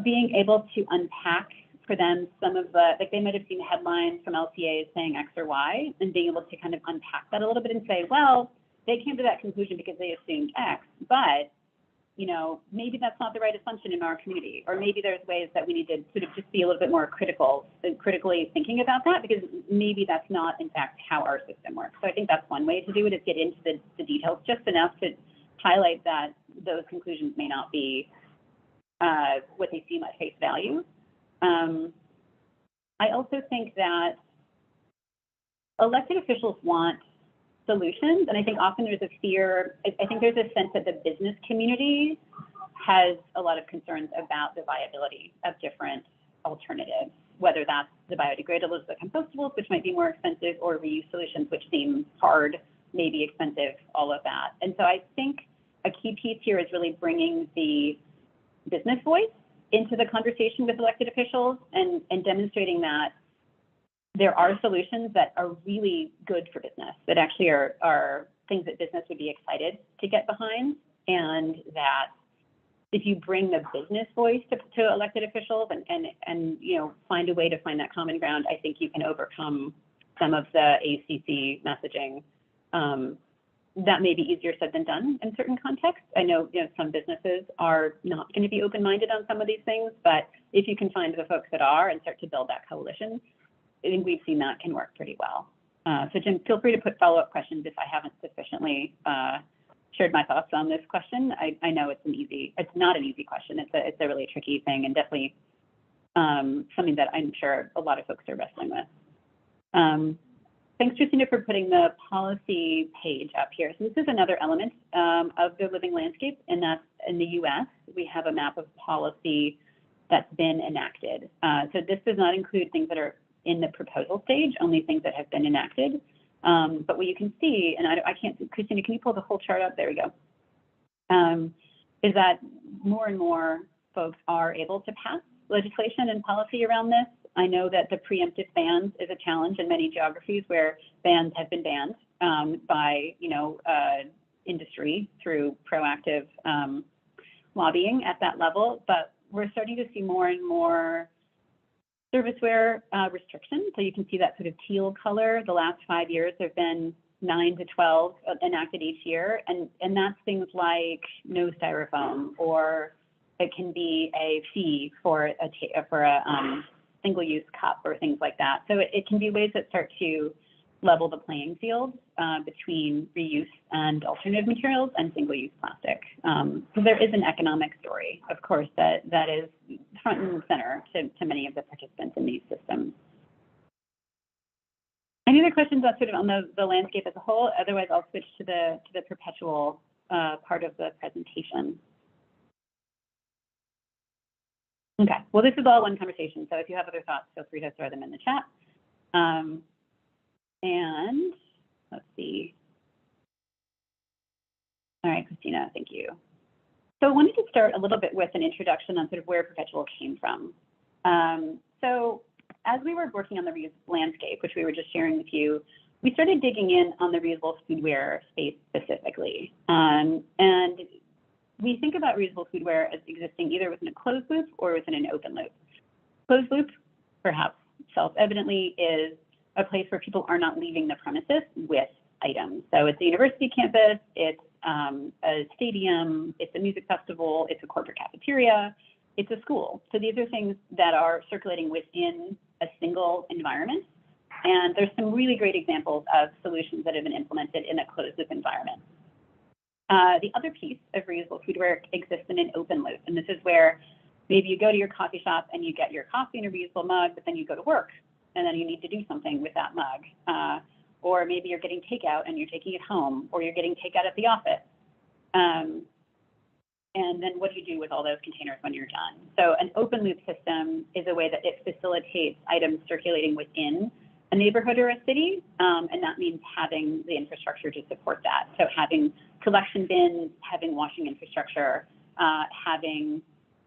being able to unpack for them some of the, like they might have seen headlines from LCAs saying X or Y, and being able to kind of unpack that a little bit and say, well, they came to that conclusion because they assumed X, but you know, maybe that's not the right assumption in our community, or maybe there's ways that we need to sort of just be a little bit more critically thinking about that, because maybe that's not, in fact, how our system works. So I think that's one way to do it, is get into the details just enough to highlight that those conclusions may not be what they seem at face value. I also think that elected officials want solutions, and I think often there's a fear, I think there's a sense that the business community has a lot of concerns about the viability of different alternatives, whether that's the biodegradables, the compostables, which might be more expensive, or reuse solutions, which seem hard, maybe expensive, all of that. And so I think a key piece here is really bringing the business voice into the conversation with elected officials, and demonstrating that there are solutions that are really good for business, that actually are things that business would be excited to get behind, and that if you bring the business voice to elected officials and you know, find a way to find that common ground, I think you can overcome some of the ACC messaging. That may be easier said than done in certain contexts. I know, you know, some businesses are not going to be open-minded on some of these things, but if you can find the folks that are and start to build that coalition, I think we've seen that can work pretty well. So Jim, feel free to put follow-up questions if I haven't sufficiently shared my thoughts on this question. I know it's not an easy question. It's a really tricky thing, and definitely something that I'm sure a lot of folks are wrestling with. Thanks, Christina, for putting the policy page up here. So this is another element of the living landscape, and that's in the US. We have a map of policy that's been enacted. So this does not include things that are in the proposal stage, only things that have been enacted. But what you can see, and I can't, Christina, can you pull the whole chart up? There we go. Is that more and more folks are able to pass legislation and policy around this. I know that the preemptive bans is a challenge in many geographies where bans have been banned by, industry through proactive lobbying at that level, but we're starting to see more and more serviceware restrictions. So you can see that sort of teal color. The last 5 years, there have been 9 to 12 enacted each year, and that's things like no styrofoam, or it can be a fee for a single-use cup or things like that. So it can be ways that start to level the playing field between reuse and alternative materials and single-use plastic. So there is an economic story, of course, that is front and center to many of the participants in these systems. Any other questions on the landscape as a whole? Otherwise, I'll switch to the Perpetual part of the presentation. Okay, well, this is all one conversation, so if you have other thoughts, feel free to throw them in the chat. And let's see. All right, Christina, thank you. So I wanted to start a little bit with an introduction on sort of where Perpetual came from. So as we were working on the reusable landscape, which we were just sharing with you, we started digging in on the reusable foodware space specifically. And we think about reusable foodware as existing either within a closed loop or within an open loop. Closed loop, perhaps self-evidently, is a place where people are not leaving the premises with items. So it's a university campus, it's a stadium, it's a music festival, it's a corporate cafeteria, it's a school. So these are things that are circulating within a single environment. And there's some really great examples of solutions that have been implemented in a closed loop environment. The other piece of reusable foodware exists in an open loop. And this is where maybe you go to your coffee shop and you get your coffee in a reusable mug, but then you go to work and then you need to do something with that mug. Or maybe you're getting takeout and you're taking it home, or you're getting takeout at the office. And then what do you do with all those containers when you're done? So an open loop system is a way that it facilitates items circulating within a neighborhood or a city, and that means having the infrastructure to support that. So having collection bins, having washing infrastructure, having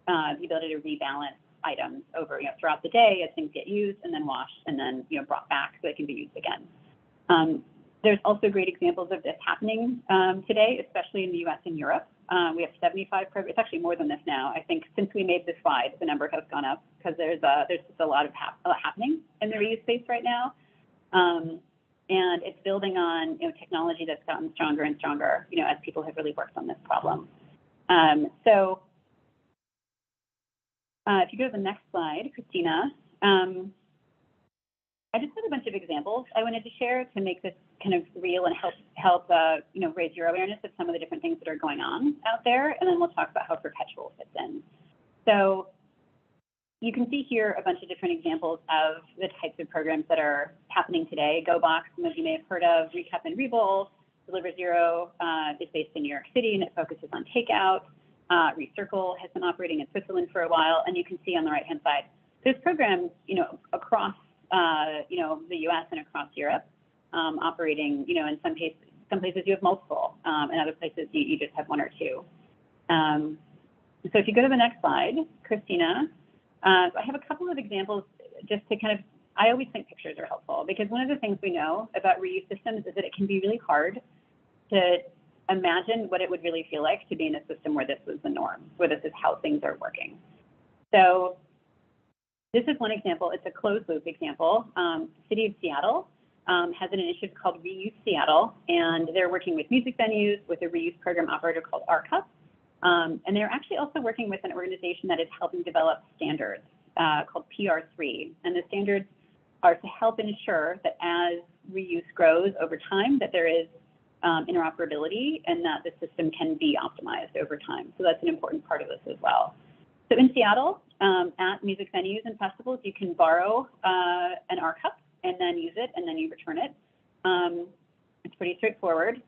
the ability to rebalance items over throughout the day as things get used and then washed and then brought back so they can be used again. There's also great examples of this happening today, especially in the US and Europe. We have 75 programs. It's actually more than this now. I think since we made this slide, the number has gone up because there's just a lot happening in the reuse space right now. And it's building on technology that's gotten stronger and stronger as people have really worked on this problem. So if you go to the next slide, Christina, I just have a bunch of examples I wanted to share to make this kind of real and help raise your awareness of some of the different things that are going on out there, and then we'll talk about how Perpetual fits in. So you can see here a bunch of different examples of the types of programs that are happening today. GoBox, some of you may have heard of. Recup and Rebowl. Deliver Zero is based in New York City and it focuses on takeout. Recircle has been operating in Switzerland for a while, and you can see on the right-hand side, there's programs across the US and across Europe, operating, in some places you have multiple, and other places you just have one or two. So if you go to the next slide, Christina, I have a couple of examples just to kind of, I always think pictures are helpful because one of the things we know about reuse systems is that it can be really hard to imagine what it would really feel like to be in a system where this was the norm, where this is how things are working. So this is one example. It's a closed loop example. The City of Seattle has an initiative called Reuse Seattle, and they're working with music venues with a reuse program operator called RCUP. And they're actually also working with an organization that is helping develop standards called PR3. And the standards are to help ensure that as reuse grows over time, that there is interoperability and that the system can be optimized over time. So that's an important part of this as well. So in Seattle, at music venues and festivals, you can borrow an RCUP and then use it, and then you return it. It's pretty straightforward.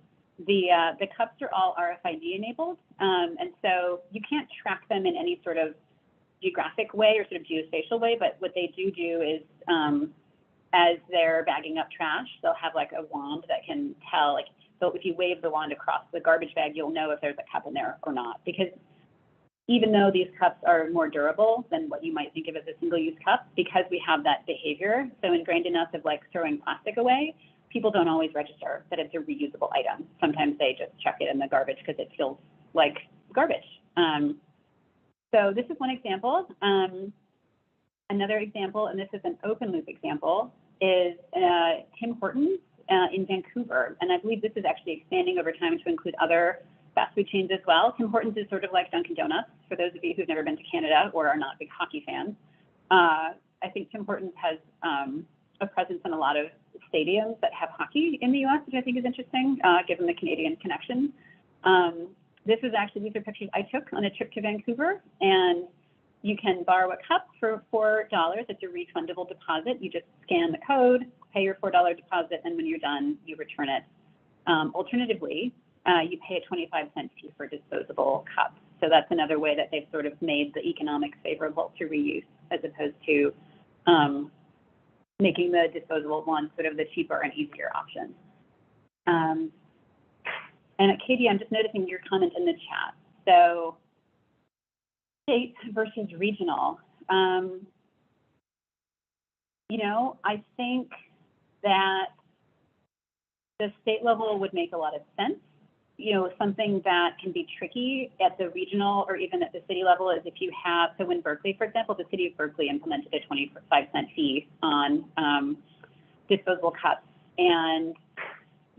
The cups are all RFID enabled, and so you can't track them in any sort of geographic way or sort of geospatial way, but what they do is as they're bagging up trash, they'll have like a wand that can tell, like, so if you wave the wand across the garbage bag, you'll know if there's a cup in there or not, because even though these cups are more durable than what you might think of as a single-use cup, because we have that behavior so ingrained in us of like throwing plastic away, people don't always register that it's a reusable item. Sometimes they just chuck it in the garbage because it feels like garbage. So this is one example. Another example, and this is an open loop example, is Tim Hortons in Vancouver. And I believe this is actually expanding over time to include other fast food chains as well. Tim Hortons is sort of like Dunkin' Donuts, for those of you who've never been to Canada or are not big hockey fans. I think Tim Hortons has a presence in a lot of stadiums that have hockey in the US, which I think is interesting, given the Canadian connection. These are pictures I took on a trip to Vancouver, and you can borrow a cup for $4. It's a refundable deposit. You just scan the code, pay your $4 deposit, and when you're done, you return it. Alternatively, you pay a 25-cent fee for disposable cups. So that's another way that they've sort of made the economics favorable to reuse, as opposed to making the disposable one sort of the cheaper and easier option. And Katie, I'm just noticing your comment in the chat. So state versus regional. You know, I think that the state level would make a lot of sense. You know, something that can be tricky at the regional or even at the city level is if you have, so in Berkeley, for example, the city of Berkeley implemented a 25-cent fee on disposable cups, and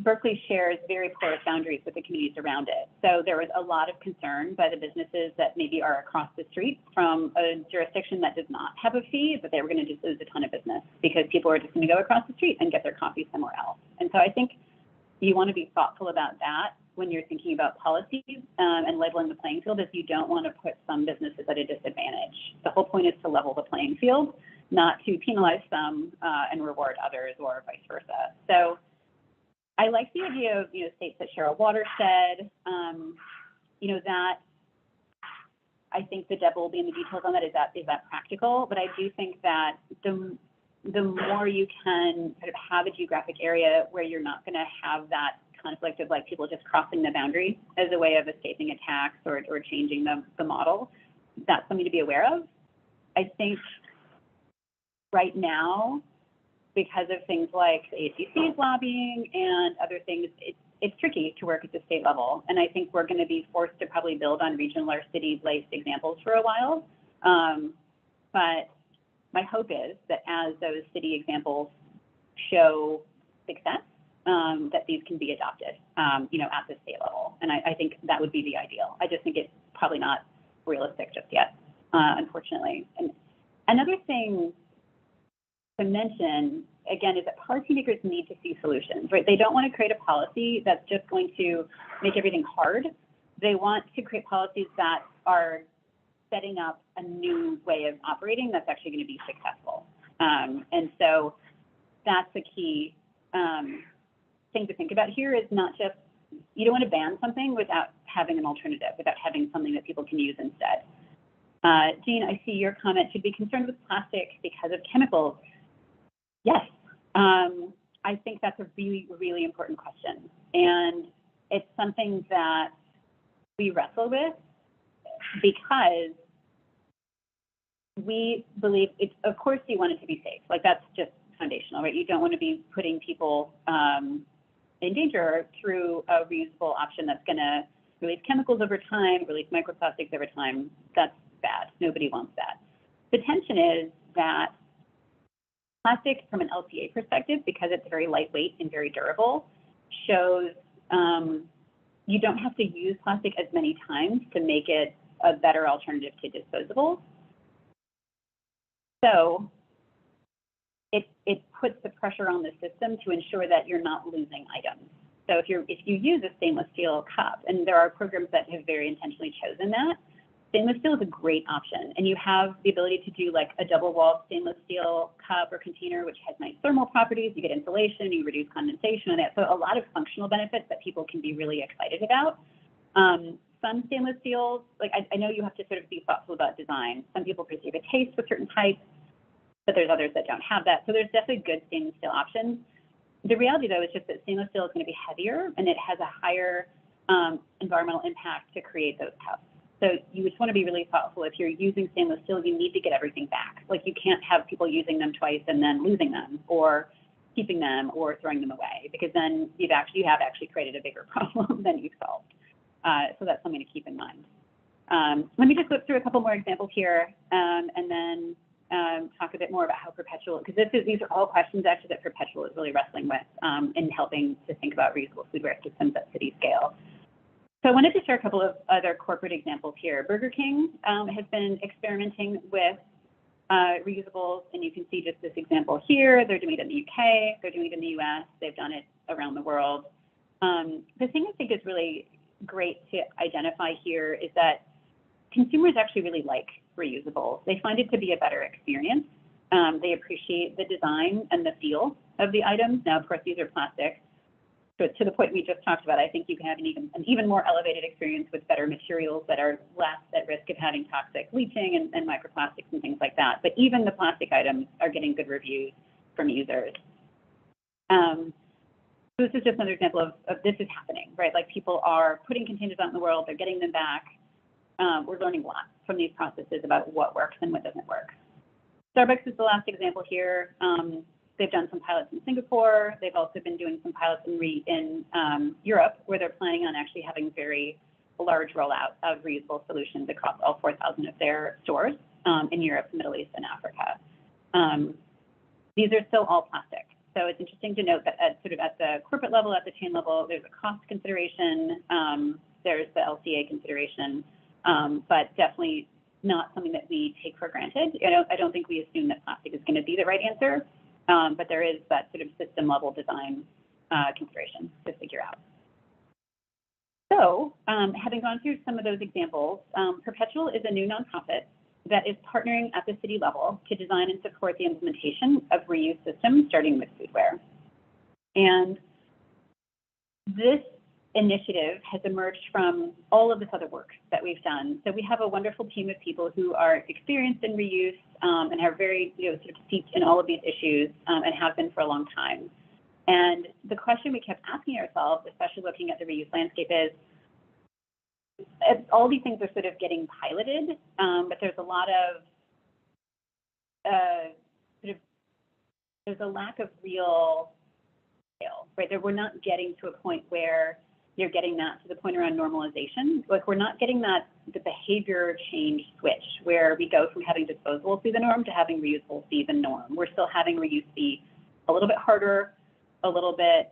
Berkeley shares very porous boundaries with the communities around it. So there was a lot of concern by the businesses that maybe are across the street from a jurisdiction that does not have a fee, but they were going to just lose a ton of business because people are just going to go across the street and get their coffee somewhere else. And so I think you want to be thoughtful about that when you're thinking about policies and leveling the playing field, is you don't want to put some businesses at a disadvantage. The whole point is to level the playing field, not to penalize some and reward others or vice versa. So I like the idea of, you know, states that share a watershed, you know, that I think the devil will be in the details on that. Is that practical? But I do think that the more you can sort of have a geographic area where you're not going to have that conflict of like people just crossing the boundary as a way of escaping a tax or changing the model, that's something to be aware of. I think right now, because of things like the ACC's lobbying and other things, it's tricky to work at the state level. And I think we're going to be forced to probably build on regional or city-based examples for a while. But my hope is that as those city examples show success, that these can be adopted, you know, at the state level. And I think that would be the ideal. I just think it's probably not realistic just yet, unfortunately. And another thing to mention, again, is that policymakers need to see solutions, right? They don't want to create a policy that's just going to make everything hard. They want to create policies that are setting up a new way of operating that's actually going to be successful. And so that's the key thing to think about here, is not just, you don't want to ban something without having an alternative, without having something that people can use instead. Jean, I see your comment, should be concerned with plastic because of chemicals. Yes, I think that's a really, really important question. And it's something that we wrestle with because we believe it's, of course you want it to be safe. Like that's just foundational, right? You don't want to be putting people in danger through a reusable option that's going to release chemicals over time, release microplastics over time. That's bad. Nobody wants that. The tension is that plastic, from an LCA perspective, because it's very lightweight and very durable, shows you don't have to use plastic as many times to make it a better alternative to disposables. So it puts the pressure on the system to ensure that you're not losing items. So if you use a stainless steel cup, and there are programs that have very intentionally chosen that, stainless steel is a great option. And you have the ability to do like a double-walled stainless steel cup or container, which has nice thermal properties. You get insulation, you reduce condensation and that. So a lot of functional benefits that people can be really excited about. Some stainless steels, like I know you have to sort of be thoughtful about design. Some people perceive a taste with certain types, but there's others that don't have that. So there's definitely good stainless steel options. The reality though is just that stainless steel is going to be heavier and it has a higher environmental impact to create those cups. So you just want to be really thoughtful. If you're using stainless steel, you need to get everything back. Like you can't have people using them twice and then losing them or keeping them or throwing them away, because then you have actually created a bigger problem than you've solved. So that's something to keep in mind. Let me just look through a couple more examples here, and then talk a bit more about how Perpetual, because these are all questions actually that Perpetual is really wrestling with in helping to think about reusable foodware systems at city scale. So I wanted to share a couple of other corporate examples here. Burger King has been experimenting with reusables, and you can see just this example here. They're doing it in the UK, they're doing it in the US, they've done it around the world. The thing I think is really great to identify here is that consumers actually really like reusable. They find it to be a better experience. They appreciate the design and the feel of the items. Now, of course, these are plastic. But to the point we just talked about, I think you can have an even more elevated experience with better materials that are less at risk of having toxic leaching and microplastics and things like that. But even the plastic items are getting good reviews from users. So this is just another example of this is happening, right? Like people are putting containers out in the world, they're getting them back. We're learning a lot from these processes about what works and what doesn't work. Starbucks is the last example here. They've done some pilots in Singapore. They've also been doing some pilots in Europe, where they're planning on actually having very large rollout of reusable solutions across all 4,000 of their stores in Europe, the Middle East, and Africa. These are still all plastic. So it's interesting to note that at the corporate level, at the chain level, there's a cost consideration, there's the LCA consideration, but definitely not something that we take for granted. I don't think we assume that plastic is going to be the right answer. But there is that sort of system level design consideration to figure out. So having gone through some of those examples, Perpetual is a new nonprofit that is partnering at the city level to design and support the implementation of reuse systems, starting with foodware. And this initiative has emerged from all of this other work that we've done. So we have a wonderful team of people who are experienced in reuse and are very sort of steeped in all of these issues and have been for a long time. And the question we kept asking ourselves, especially looking at the reuse landscape, is all these things are sort of getting piloted, but there's a lot of there's a lack of real scale, right? That we're not getting to a point where you're getting that to the point around normalization. Like we're not getting the behavior change switch where we go from having disposable be the norm to having reusable be the norm. We're still having reuse be a little bit harder, a little bit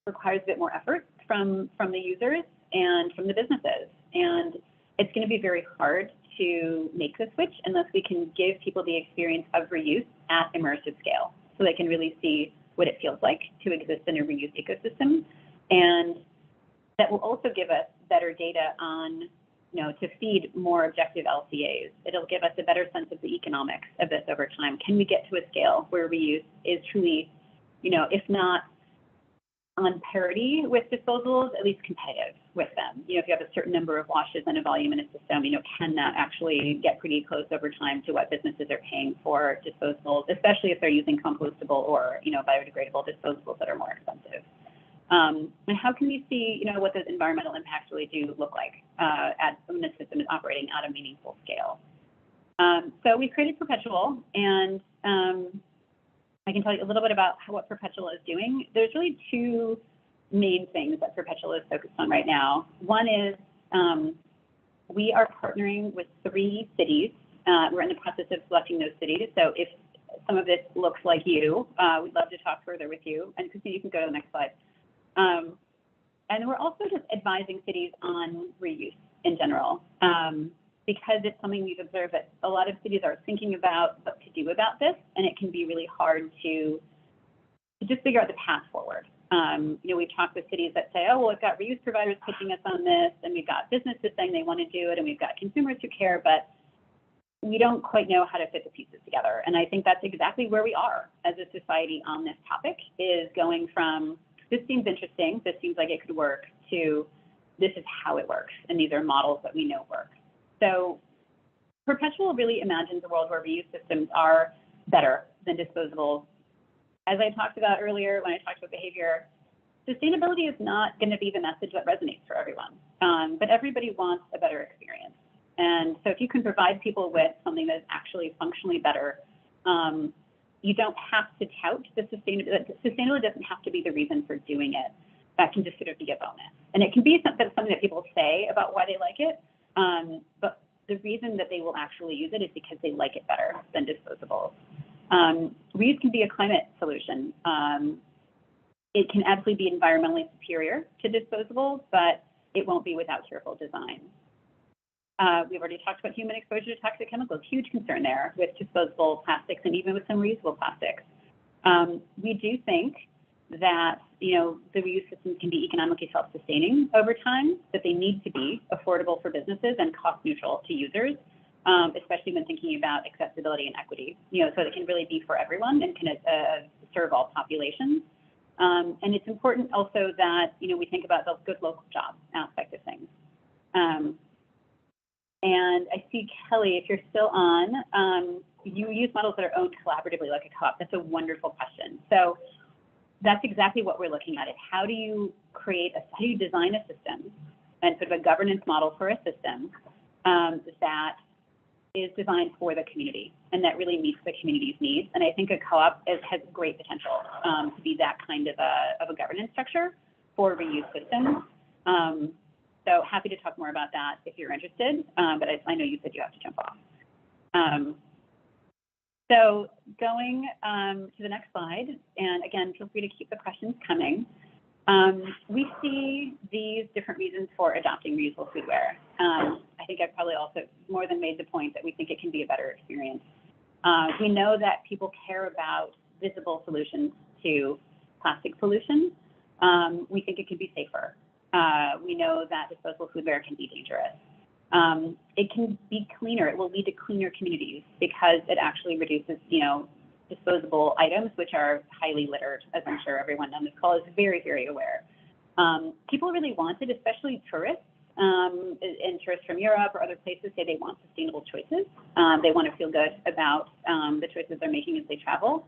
requires a bit more effort from the users and from the businesses. And it's going to be very hard to make the switch unless we can give people the experience of reuse at immersive scale, so they can really see what it feels like to exist in a reuse ecosystem. And that will also give us better data on, to feed more objective LCAs. It'll give us a better sense of the economics of this over time. Can we get to a scale where reuse is truly, if not on parity with disposables, at least competitive with them? If you have a certain number of washes and a volume in a system, can that actually get pretty close over time to what businesses are paying for disposables, especially if they're using compostable or, biodegradable disposables that are more expensive? And how can we see, what those environmental impacts really do look like when the system is operating at a meaningful scale? So we created Perpetual, and I can tell you a little bit about what Perpetual is doing. There's really two main things that Perpetual is focused on right now. One is we are partnering with 3 cities. We're in the process of selecting those cities. So if some of this looks like you, we'd love to talk further with you. And Christine, you can go to the next slide. And we're also just advising cities on reuse in general, because it's something we've observed that a lot of cities are thinking about what to do about this, and it can be really hard to just figure out the path forward. We've talked with cities that say, oh, well, we've got reuse providers pitching us on this, and we've got businesses saying they want to do it, and we've got consumers who care, but we don't quite know how to fit the pieces together. And I think that's exactly where we are as a society on this topic, is going from this seems interesting, this seems like it could work, to this is how it works, and these are models that we know work. So Perpetual really imagines a world where reuse systems are better than disposable. As I talked about earlier when I talked about behavior, sustainability is not going to be the message that resonates for everyone, but everybody wants a better experience. And so if you can provide people with something that is actually functionally better, you don't have to tout the sustainability. Sustainability doesn't have to be the reason for doing it. That can just sort of be a bonus. And it can be something that people say about why they like it, but the reason that they will actually use it is because they like it better than disposables. Reuse can be a climate solution. It can absolutely be environmentally superior to disposables, but it won't be without careful design. We've already talked about human exposure to toxic chemicals, huge concern there with disposable plastics and even with some reusable plastics. We do think that, you know, the reuse systems can be economically self-sustaining over time, but they need to be affordable for businesses and cost neutral to users, especially when thinking about accessibility and equity, you know, so it can really be for everyone and can serve all populations. And it's important also that, you know, we think about the good local job aspect of things. And I see, Kelly, if you're still on, you use models that are owned collaboratively like a co-op. That's a wonderful question. So that's exactly what we're looking at. Is how do you design a system and sort of a governance model for a system that is designed for the community and that really meets the community's needs. And I think a co-op has great potential to be that kind of a governance structure for reuse systems. So happy to talk more about that if you're interested, but I know you said you have to jump off. So going to the next slide, and again, feel free to keep the questions coming. We see these different reasons for adopting reusable foodware. I think I've probably also more than made the point that we think it can be a better experience. We know that people care about visible solutions to plastic pollution. We think it can be safer. We know that disposable foodware can be dangerous. It can be cleaner. It will lead to cleaner communities because it actually reduces, you know, disposable items, which are highly littered, as I'm sure everyone on this call is very, very aware. People really want it, especially tourists, and tourists from Europe or other places say they want sustainable choices. They want to feel good about the choices they're making as they travel.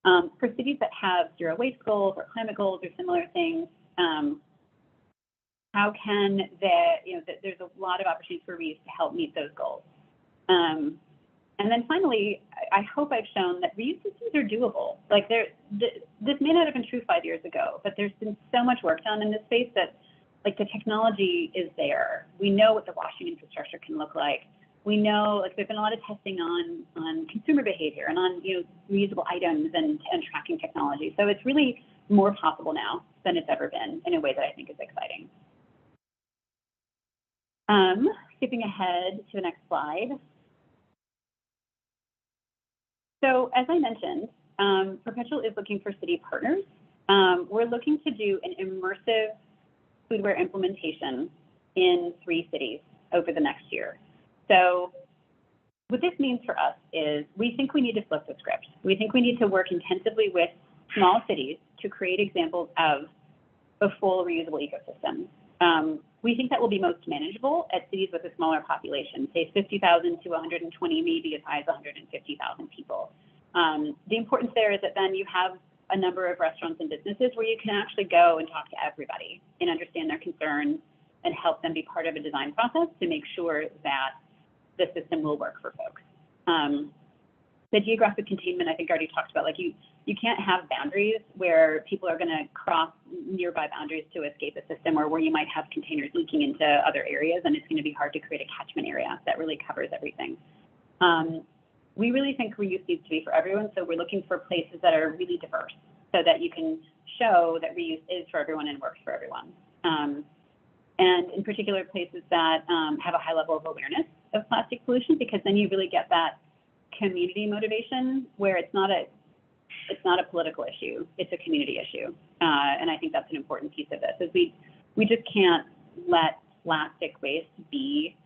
For cities that have zero waste goals or climate goals or similar things, how can there's a lot of opportunities for reuse to help meet those goals. And then finally, I hope I've shown that reuse systems are doable. Like this may not have been true 5 years ago, but there's been so much work done in this space that like the technology is there. We know what the washing infrastructure can look like. We know like there's been a lot of testing on consumer behavior and on reusable items and tracking technology. So it's really more possible now than it's ever been in a way that I think is exciting. Skipping ahead to the next slide. So as I mentioned, Perpetual is looking for city partners. We're looking to do an immersive foodware implementation in 3 cities over the next year. So what this means for us is we think we need to flip the script. We think we need to work intensively with small cities to create examples of a full reusable ecosystem. We think that will be most manageable at cities with a smaller population, say 50,000 to 120, maybe as high as 150,000 people. The importance there is that then you have a number of restaurants and businesses where you can actually go and talk to everybody and understand their concerns and help them be part of a design process to make sure that the system will work for folks. The geographic containment, I think I already talked about, like you can't have boundaries where people are going to cross nearby boundaries to escape a system, or where you might have containers leaking into other areas, and it's going to be hard to create a catchment area that really covers everything. We really think reuse needs to be for everyone, so we're looking for places that are really diverse so that you can show that reuse is for everyone and works for everyone. And in particular, places that have a high level of awareness of plastic pollution, because then you really get that community motivation where it's not a political issue, it's a community issue. And I think that's an important piece of this, is we just can't let plastic waste be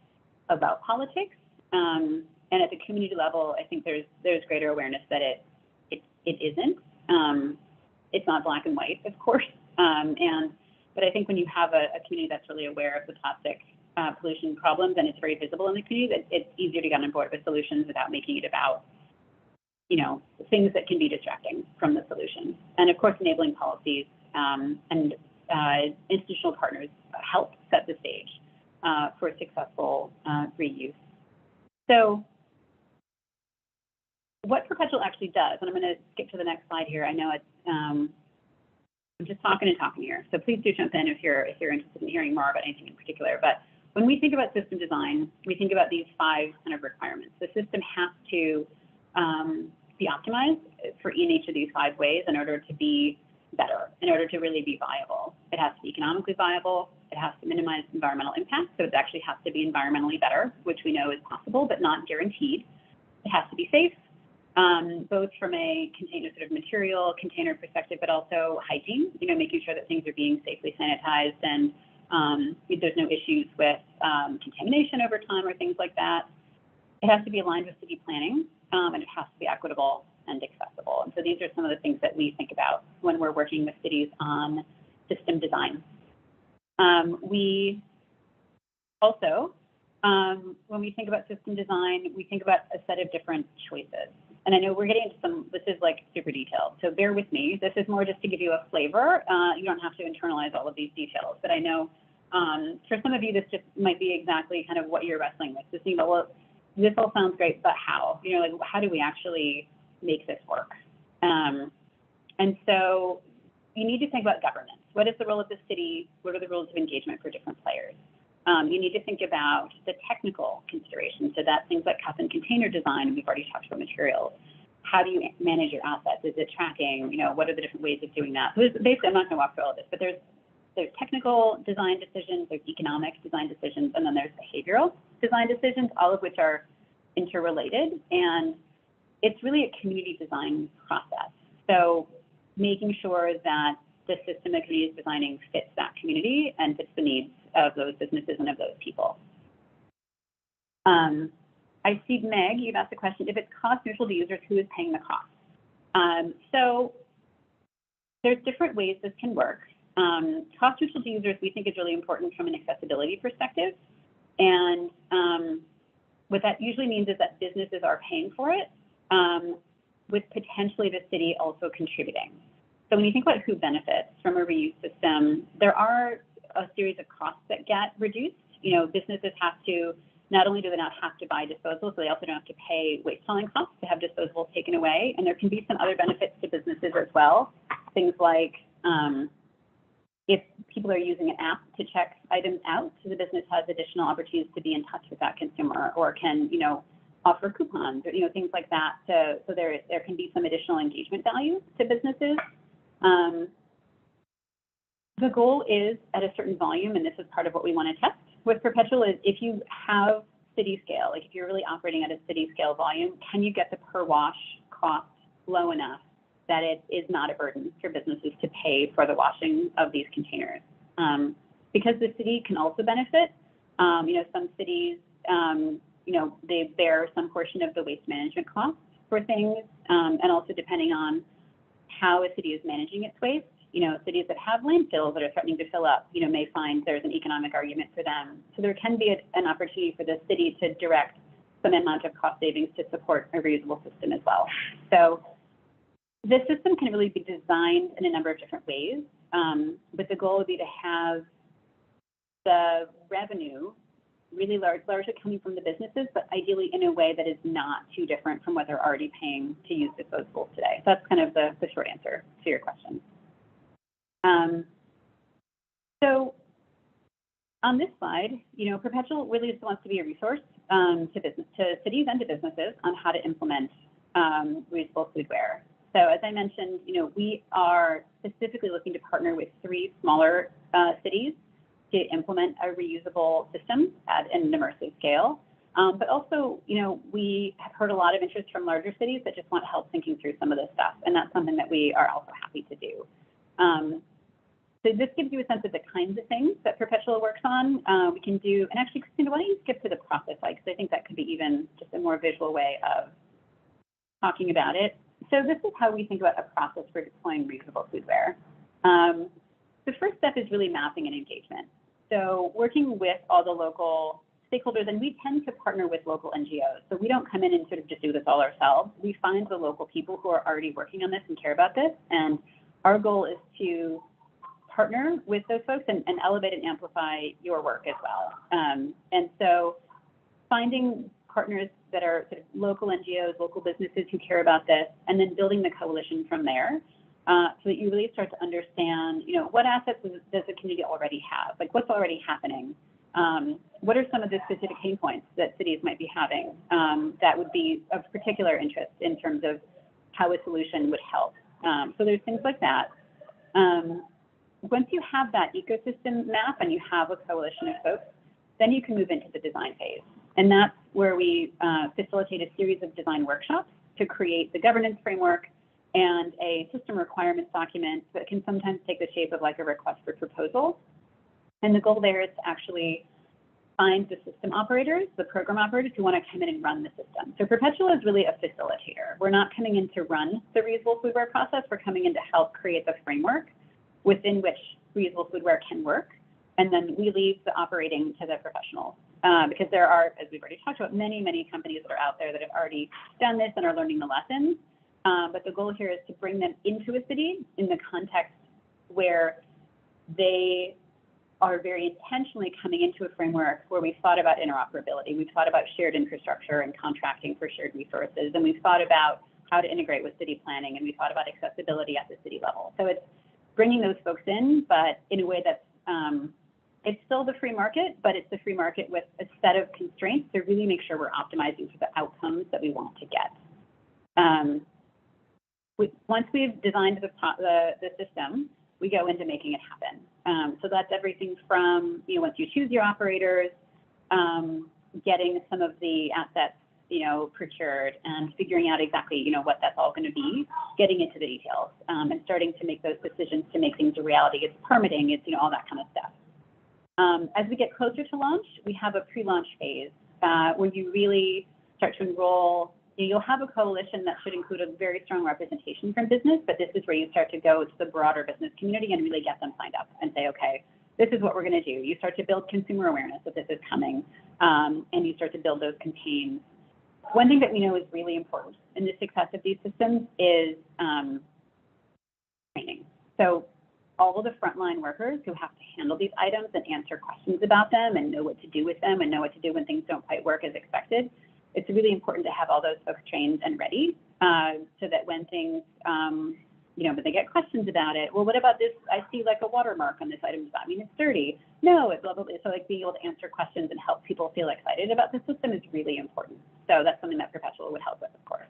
about politics. And at the community level, I think there's greater awareness that it isn't. It's not black and white, of course. But I think when you have a community that's really aware of the plastic pollution problems and it's very visible in the community, that it's easier to get on board with solutions without making it about, things that can be distracting from the solution. And of course, enabling policies and institutional partners help set the stage for successful reuse. So what Perpetual actually does, and I'm going to skip to the next slide here. I know it's, I'm just talking and talking here, so please do jump in if you're interested in hearing more about anything in particular. But when we think about system design, we think about these 5 kind of requirements. The system has to be optimized in each of these 5 ways in order to be better, in order to really be viable. It has to be economically viable. It has to minimize environmental impact. So it actually has to be environmentally better, which we know is possible, but not guaranteed. It has to be safe, both from a container sort of material container perspective, but also hygiene, making sure that things are being safely sanitized and there's no issues with contamination over time or things like that. It has to be aligned with city planning, and it has to be equitable and accessible. And so these are some of the things that we think about when we're working with cities on system design. We also, when we think about system design, we think about a set of different choices. And I know we're getting into some, this is like super detailed, so bear with me. This is more just to give you a flavor. You don't have to internalize all of these details, but I know for some of you, this just might be exactly kind of what you're wrestling with. Just thinking, well, this all sounds great, but how? Like, how do we actually make this work? And so you need to think about governance. What is the role of the city? What are the rules of engagement for different players? You need to think about the technical considerations. So that's things like cup and container design. We've already talked about materials. How do you manage your assets? Is it tracking? What are the different ways of doing that? So basically, I'm not going to walk through all of this, but there's technical design decisions, there's economic design decisions, and then there's behavioral design decisions, all of which are interrelated. And it's really a community design process. So making sure that the system that community is designing fits that community and fits the needs of those businesses and of those people. I see, Meg, you've asked the question, if it's cost neutral to users, who is paying the cost? So there's different ways this can work. Cost neutral to users, we think, is really important from an accessibility perspective. And what that usually means is that businesses are paying for it, with potentially the city also contributing. So when you think about who benefits from a reuse system, there are a series of costs that get reduced. Businesses have to, not only do they not have to buy disposables, they also don't have to pay waste hauling costs to have disposables taken away. And there can be some other benefits to businesses as well. Things like if people are using an app to check items out, so the business has additional opportunities to be in touch with that consumer, or can, offer coupons, or, things like that. So there can be some additional engagement value to businesses. The goal is at a certain volume, and this is part of what we want to test with Perpetual, is if you have city scale, like if you're really operating at a city scale volume, can you get the per wash cost low enough that it is not a burden for businesses to pay for the washing of these containers? Because the city can also benefit. Some cities, they bear some portion of the waste management costs for things, and also depending on how a city is managing its waste. Cities that have landfills that are threatening to fill up, may find there's an economic argument for them. So there can be an opportunity for the city to direct some amount of cost savings to support a reusable system as well. So this system can really be designed in a number of different ways, but the goal would be to have the revenue really largely coming from the businesses, but ideally in a way that is not too different from what they're already paying to use disposables today. So that's kind of the short answer to your question. So on this slide, Perpetual really just wants to be a resource to cities and to businesses on how to implement reusable foodware. So as I mentioned, we are specifically looking to partner with 3 smaller cities to implement a reusable system at an immersive scale. But also, we have heard a lot of interest from larger cities that just want help thinking through some of this stuff. And that's something that we are also happy to do. So this gives you a sense of the kinds of things that Perpetual works on. We can do, and actually, Christina, why don't you skip to the process slide, because I think that could be even just a more visual way of talking about it. So this is how we think about a process for deploying reusable foodware. The first step is really mapping and engagement. So working with all the local stakeholders, and we tend to partner with local NGOs. So we don't come in and sort of just do this all ourselves. We find the local people who are already working on this and care about this. And our goal is to partner with those folks and elevate and amplify your work as well. And so finding partners that are sort of local NGOs, local businesses who care about this, and then building the coalition from there, so that you really start to understand, what assets does the community already have? Like, what's already happening? What are some of the specific pain points that cities might be having that would be of particular interest in terms of how a solution would help? So there's things like that. Once you have that ecosystem map and you have a coalition of folks, then you can move into the design phase. And that's where we facilitate a series of design workshops to create the governance framework and a system requirements document that can sometimes take the shape of like a request for proposal. And the goal there is to actually find the system operators, the program operators who want to come in and run the system. So Perpetual is really a facilitator. We're not coming in to run the reusable foodware process. We're coming in to help create the framework within which reusable foodware can work. And then we leave the operating to the professionals. Because there are, as we've already talked about, many, many companies that are out there that have already done this and are learning the lessons. But the goal here is to bring them into a city in the context where they are very intentionally coming into a framework where we've thought about interoperability, we've thought about shared infrastructure and contracting for shared resources, and we've thought about how to integrate with city planning, and we've thought about accessibility at the city level. So it's bringing those folks in, but in a way that's, it's still the free market, but it's the free market with a set of constraints to really make sure we're optimizing for the outcomes that we want to get. Once we've designed the system, we go into making it happen. So that's everything from, once you choose your operators, getting some of the assets, procured and figuring out exactly, what that's all going to be, getting into the details and starting to make those decisions to make things a reality. It's permitting, it's, all that kind of stuff. As we get closer to launch, we have a pre-launch phase where you really start to enroll. You'll have a coalition that should include a very strong representation from business, but this is where you start to go to the broader business community and really get them signed up and say, okay, this is what we're going to do. You start to build consumer awareness that this is coming, and you start to build those campaigns. One thing that we know is really important in the success of these systems is training. So all of the frontline workers who have to handle these items and answer questions about them and know what to do with them and know what to do when things don't quite work as expected, it's really important to have all those folks trained and ready so that when things, when they get questions about it, well, what about this? I see like a watermark on this item. Does that mean it's dirty? No, it's blah, blah, blah. So like being able to answer questions and help people feel excited about the system is really important. So that's something that Perpetual would help with, of course.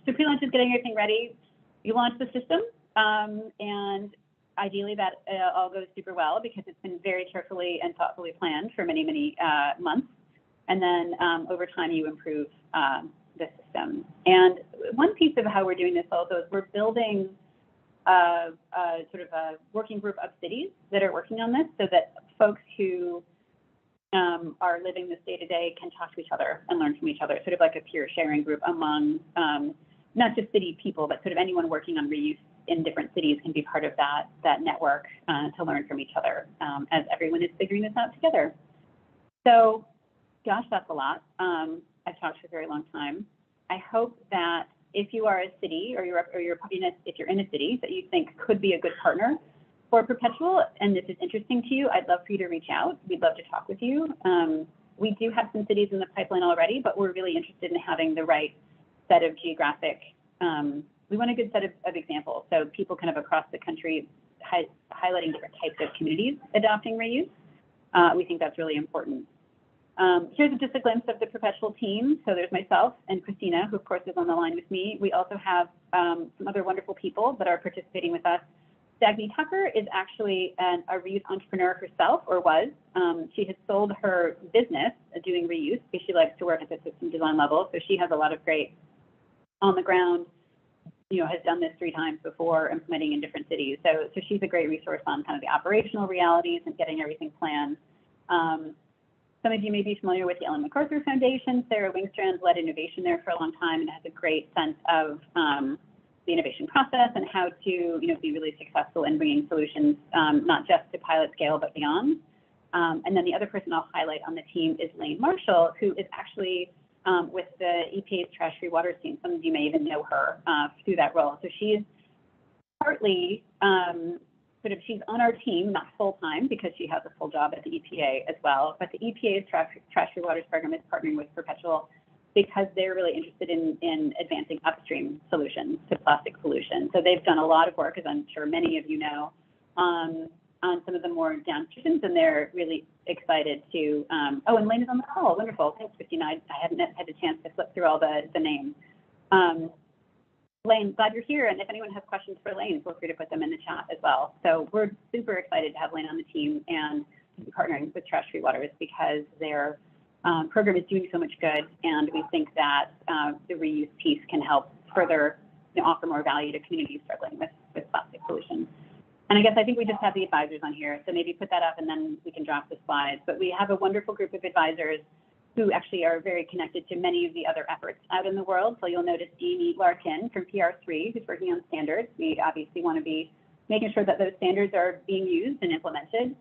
So pre-launch is getting everything ready. You launch the system, and ideally that all goes super well because it's been very carefully and thoughtfully planned for many, many months. And then over time, you improve the system. And one piece of how we're doing this also is we're building sort of a working group of cities that are working on this so that folks who are living this day to day can talk to each other and learn from each other, sort of like a peer sharing group among not just city people, but sort of anyone working on reuse in different cities can be part of that network to learn from each other as everyone is figuring this out together. So, gosh, that's a lot. I've talked for a very long time. I hope that if you are a city or if you're in a city that you think could be a good partner for Perpetual and this is interesting to you, I'd love for you to reach out. We'd love to talk with you. We do have some cities in the pipeline already, but we're really interested in having the right set of geographic, we want a good set of examples. So people kind of across the country highlighting different types of communities adopting reuse. We think that's really important. Here's just a glimpse of the Perpetual team. So there's myself and Christina, who of course is on the line with me. We also have some other wonderful people that are participating with us. Dagny Tucker is actually a reuse entrepreneur herself, or was. She has sold her business doing reuse because she likes to work at the system design level. So she has a lot of great on the ground, has done this 3 times before, implementing in different cities. So she's a great resource on kind of the operational realities and getting everything planned. Some of you may be familiar with the Ellen MacArthur Foundation. Sarah Wingstrand led innovation there for a long time and has a great sense of the innovation process and how to be really successful in bringing solutions, not just to pilot scale, but beyond. And then the other person I'll highlight on the team is Lane Marshall, who is actually with the EPA's Trash-Free Waters team. Some of you may even know her through that role. So she is partly she's on our team, not full time because she has a full job at the EPA as well. But the EPA's Trash-Free Waters program is partnering with Perpetual because they're really interested in advancing upstream solutions to plastic pollution. So they've done a lot of work, as I'm sure many of you know, on some of the more downstream, and they're really excited to, oh, and Lane is on the call. Wonderful. Thanks, Christina. I hadn't had a chance to flip through all the names. Lane, glad you're here. And if anyone has questions for Lane, feel free to put them in the chat as well. So we're super excited to have Lane on the team and to be partnering with Trash-Free Waters because their program is doing so much good. And we think that the reuse piece can help further offer more value to communities struggling with plastic pollution. And I think we just have the advisors on here. So maybe put that up and then we can drop the slides. But we have a wonderful group of advisors who actually are very connected to many of the other efforts out in the world. So you'll notice Deanie Larkin from PR3, who's working on standards. We obviously want to be making sure that those standards are being used and implemented.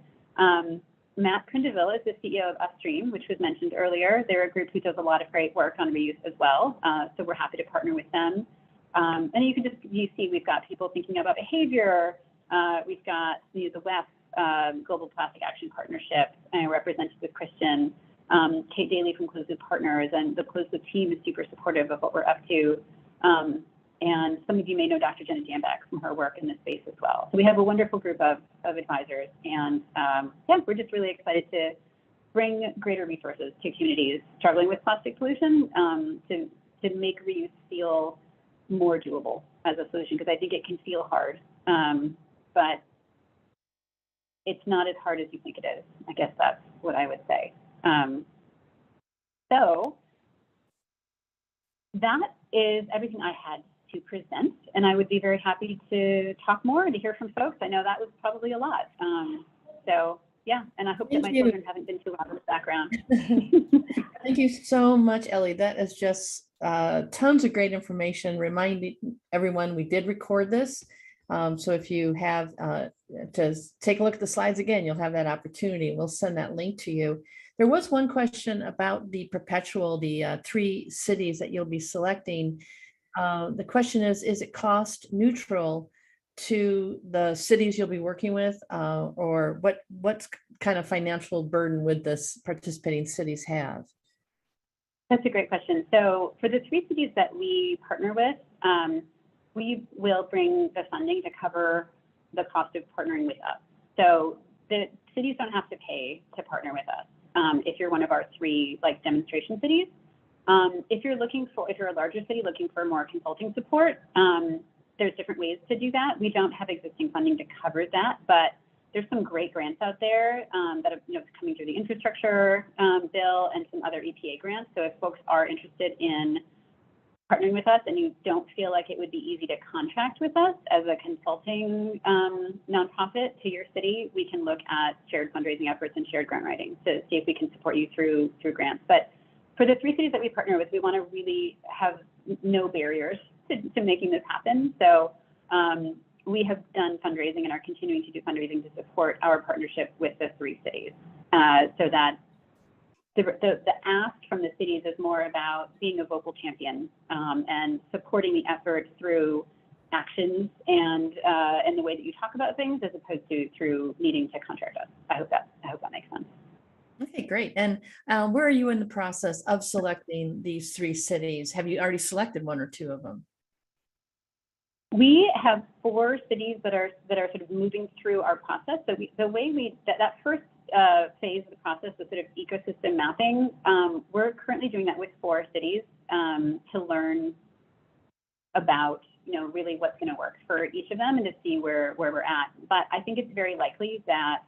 Matt Prindeville is the CEO of Upstream, which was mentioned earlier. They're a group who does a lot of great work on reuse as well. So we're happy to partner with them. And you see we've got people thinking about behavior. We've got the WEF Global Plastic Action Partnership, represented with Christian. Kate Daly from Closed Loop Partners, and the Closed Loop team is super supportive of what we're up to. And some of you may know Dr. Jenna Jambeck from her work in this space as well. So we have a wonderful group of advisors, and yeah, we're just really excited to bring greater resources to communities struggling with plastic pollution to make reuse feel more doable as a solution, because I think it can feel hard, but it's not as hard as you think it is. I guess that's what I would say. So that is everything I had to present, and I would be very happy to talk more and to hear from folks. I know that was probably a lot. So yeah, and I hope that my children haven't been too loud in the background.
Thank you so much, Ellie. That is just tons of great information. Reminding everyone we did record this. So if you have to take a look at the slides again, you'll have that opportunity. We'll send that link to you. There was one question about the Perpetual, the 3 cities that you'll be selecting. The question is it cost neutral to the cities you'll be working with, or what kind of financial burden would this participating cities have?
That's a great question. So for the 3 cities that we partner with, we will bring the funding to cover the cost of partnering with us. So the cities don't have to pay to partner with us. If you're one of our 3 demonstration cities, if you're a larger city looking for more consulting support, there's different ways to do that. We don't have existing funding to cover that, but there's some great grants out there that are coming through the infrastructure bill and some other EPA grants. So if folks are interested in partnering with us and you don't feel like it would be easy to contract with us as a consulting nonprofit to your city, we can look at shared fundraising efforts and shared grant writing to see if we can support you through grants. But for the 3 cities that we partner with, we want to really have no barriers to making this happen. So we have done fundraising and are continuing to do fundraising to support our partnership with the 3 cities, so that the ask from the cities is more about being a vocal champion and supporting the effort through actions and the way that you talk about things, as opposed to through needing to contract us. I hope that makes sense.
Okay, great. And where are you in the process of selecting these 3 cities? Have you already selected 1 or 2 of them?
We have 4 cities that are sort of moving through our process. So the way that first phase of the process, the sort of ecosystem mapping, we're currently doing that with 4 cities to learn about really what's going to work for each of them and to see where we're at. But I think it's very likely that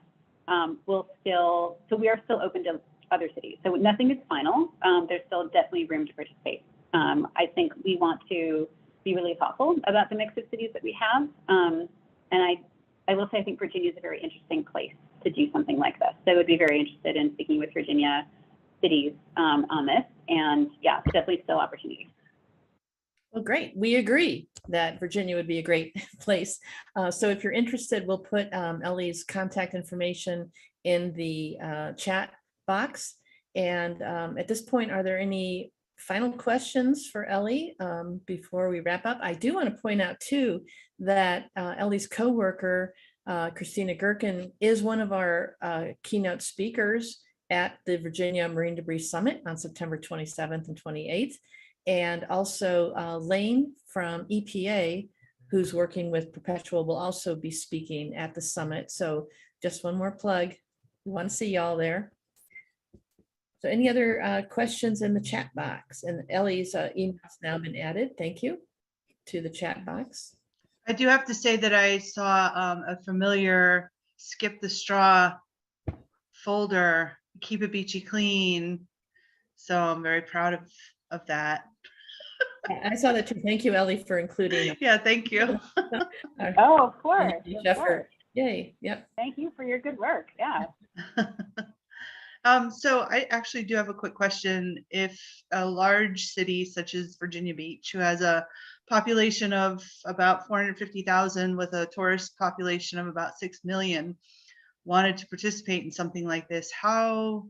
we are still open to other cities. So nothing is final. There's still definitely room to participate. I think we want to be really thoughtful about the mix of cities that we have. And I will say, I think Virginia is a very interesting place to do something like this. So I would be very interested in speaking with Virginia cities on this. And yeah, definitely still opportunity.
Well, great. We agree that Virginia would be a great place. So if you're interested, we'll put Ellie's contact information in the chat box. And at this point, are there any final questions for Ellie before we wrap up? I do want to point out too that Ellie's coworker, Christina Gherkin is one of our keynote speakers at the Virginia Marine Debris Summit on September 27th and 28th. And also Lane from EPA, who's working with Perpetual, will also be speaking at the summit. So just one more plug. We want to see y'all there. So any other questions in the chat box? And Ellie's email has now been added. Thank you to the chat box.
I do have to say that I saw a familiar skip the straw folder, keep it beachy clean. So I'm very proud of that.
I saw that too. Thank you, Ellie, for including.
Yeah, thank you.
Oh, of course. Of
Effort.
course.
Yay. Yep.
Thank you for your good work. Yeah.
So I actually do have a quick question. If a large city such as Virginia Beach, who has a population of about 450,000 with a tourist population of about 6 million, wanted to participate in something like this, how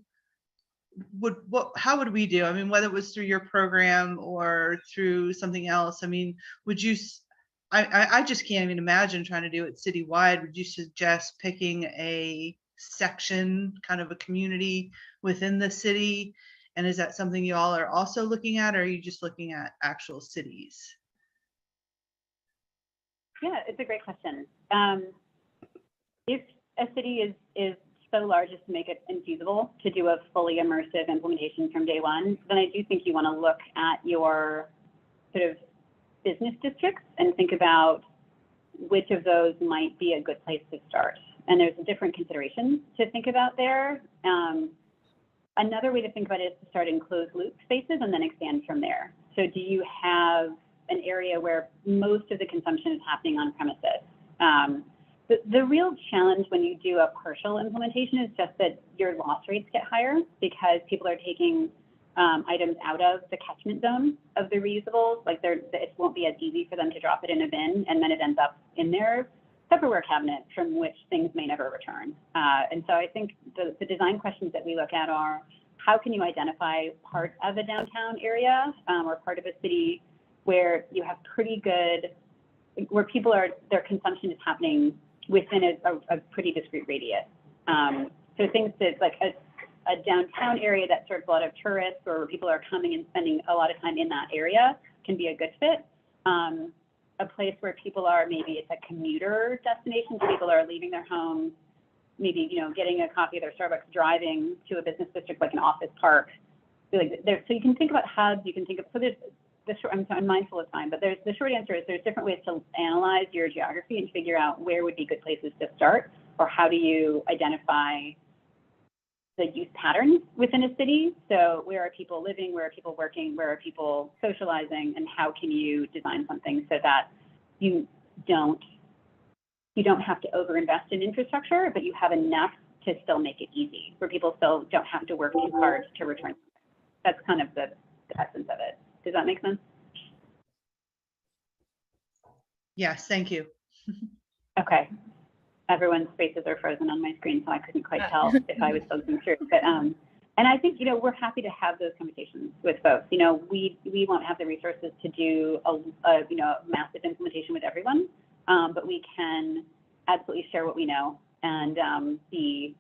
would we do? I mean, whether it was through your program or through something else, I mean, would you, I just can't even imagine trying to do it citywide. Would you suggest picking a section, kind of a community within the city? And is that something you all are also looking at, or are you just looking at actual cities?
Yeah, it's a great question. If a city is so large as to make it infeasible to do a fully immersive implementation from day one, then I do think you want to look at your sort of business districts and think about which of those might be a good place to start. And there's different considerations to think about there. Another way to think about it is to start in closed loop spaces and then expand from there. So do you have an area where most of the consumption is happening on premises? The real challenge when you do a partial implementation is just that your loss rates get higher because people are taking items out of the catchment zone of the reusables. Like it won't be as easy for them to drop it in a bin, and then it ends up in their Tupperware cabinet from which things may never return. And so I think the design questions that we look at are, how can you identify part of a downtown area or part of a city where you have pretty good, where people are, their consumption is happening within a pretty discrete radius. So things that like a downtown area that serves a lot of tourists or where people are coming and spending a lot of time in that area can be a good fit. A place where people are, maybe it's a commuter destination, so people are leaving their homes, maybe, you know, getting a coffee at their Starbucks, driving to a business district like an office park. So you can think about hubs, you can think of, so there's, I'm mindful of time, but the short answer is there's different ways to analyze your geography and figure out where would be good places to start, or how do you identify the use patterns within a city. So where are people living, where are people working, where are people socializing, and how can you design something so that you don't have to overinvest in infrastructure, but you have enough to still make it easy, where people still don't have to work too hard to return. That's kind of the essence of it. Does that make sense?
Yes, thank you.
Okay. Everyone's faces are frozen on my screen, so I couldn't quite tell if I was still going through. But and I think, you know, we're happy to have those conversations with folks. You know, we won't have the resources to do a massive implementation with everyone, but we can absolutely share what we know and be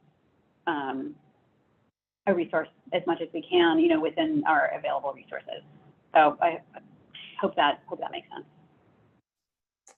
a resource as much as we can, you know, within our available resources. So I hope that makes sense.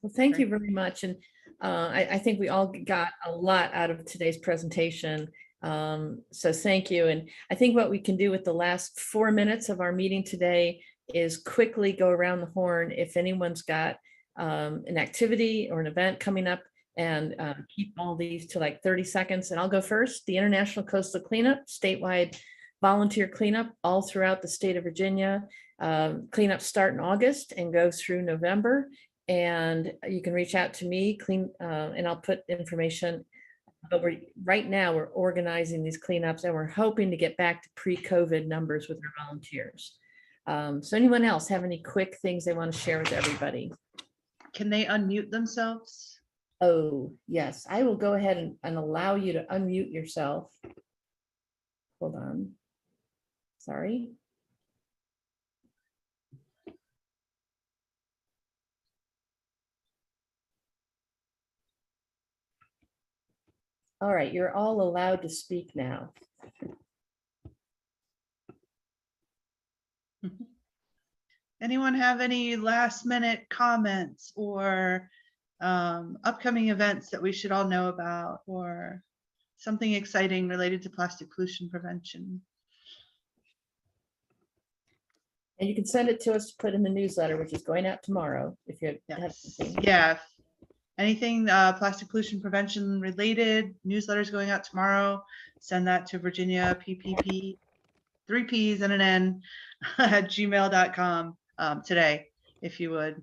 Well, thank you very much. And I think we all got a lot out of today's presentation. So thank you. And I think what we can do with the last 4 minutes of our meeting today is quickly go around the horn if anyone's got an activity or an event coming up, and keep all these to like 30 seconds. And I'll go first. The International Coastal Cleanup, statewide volunteer cleanup all throughout the state of Virginia. Cleanups start in August and go through November. And you can reach out to me, and I'll put information. But right now we're organizing these cleanups, and we're hoping to get back to pre-COVID numbers with our volunteers. So anyone else have any quick things they want to share with everybody?
Can they unmute themselves?
Oh, yes, I will go ahead and allow you to unmute yourself. Hold on. Sorry. All right, you're all allowed to speak now.
Anyone have any last minute comments or upcoming events that we should all know about, or something exciting related to plastic pollution prevention?
And you can send it to us to put in the newsletter, which is going out tomorrow, if you have
Yes.
something.
Yeah. Anything plastic pollution prevention related, newsletters going out tomorrow. Send that to Virginia PPP, 3 P's and an N at gmail.com today, if you would.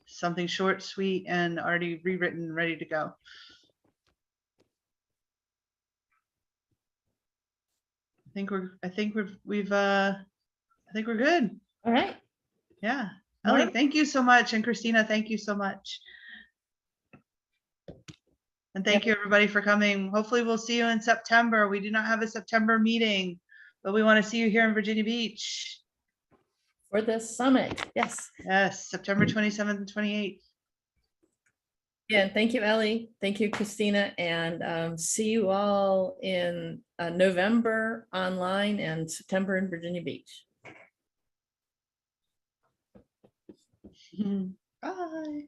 Something short, sweet, and already rewritten, ready to go. I think we're good.
All right.
Yeah.
All
Ellie,
right.
thank you so much. And Christina, thank you so much. And thank you everybody for coming. Hopefully we'll see you in September. We do not have a September meeting, but we want to see you here in Virginia Beach.
For the summit. Yes.
Yes, September 27th and 28th.
Again, thank you, Ellie. Thank you, Christina. And see you all in November online and September in Virginia Beach.
Bye.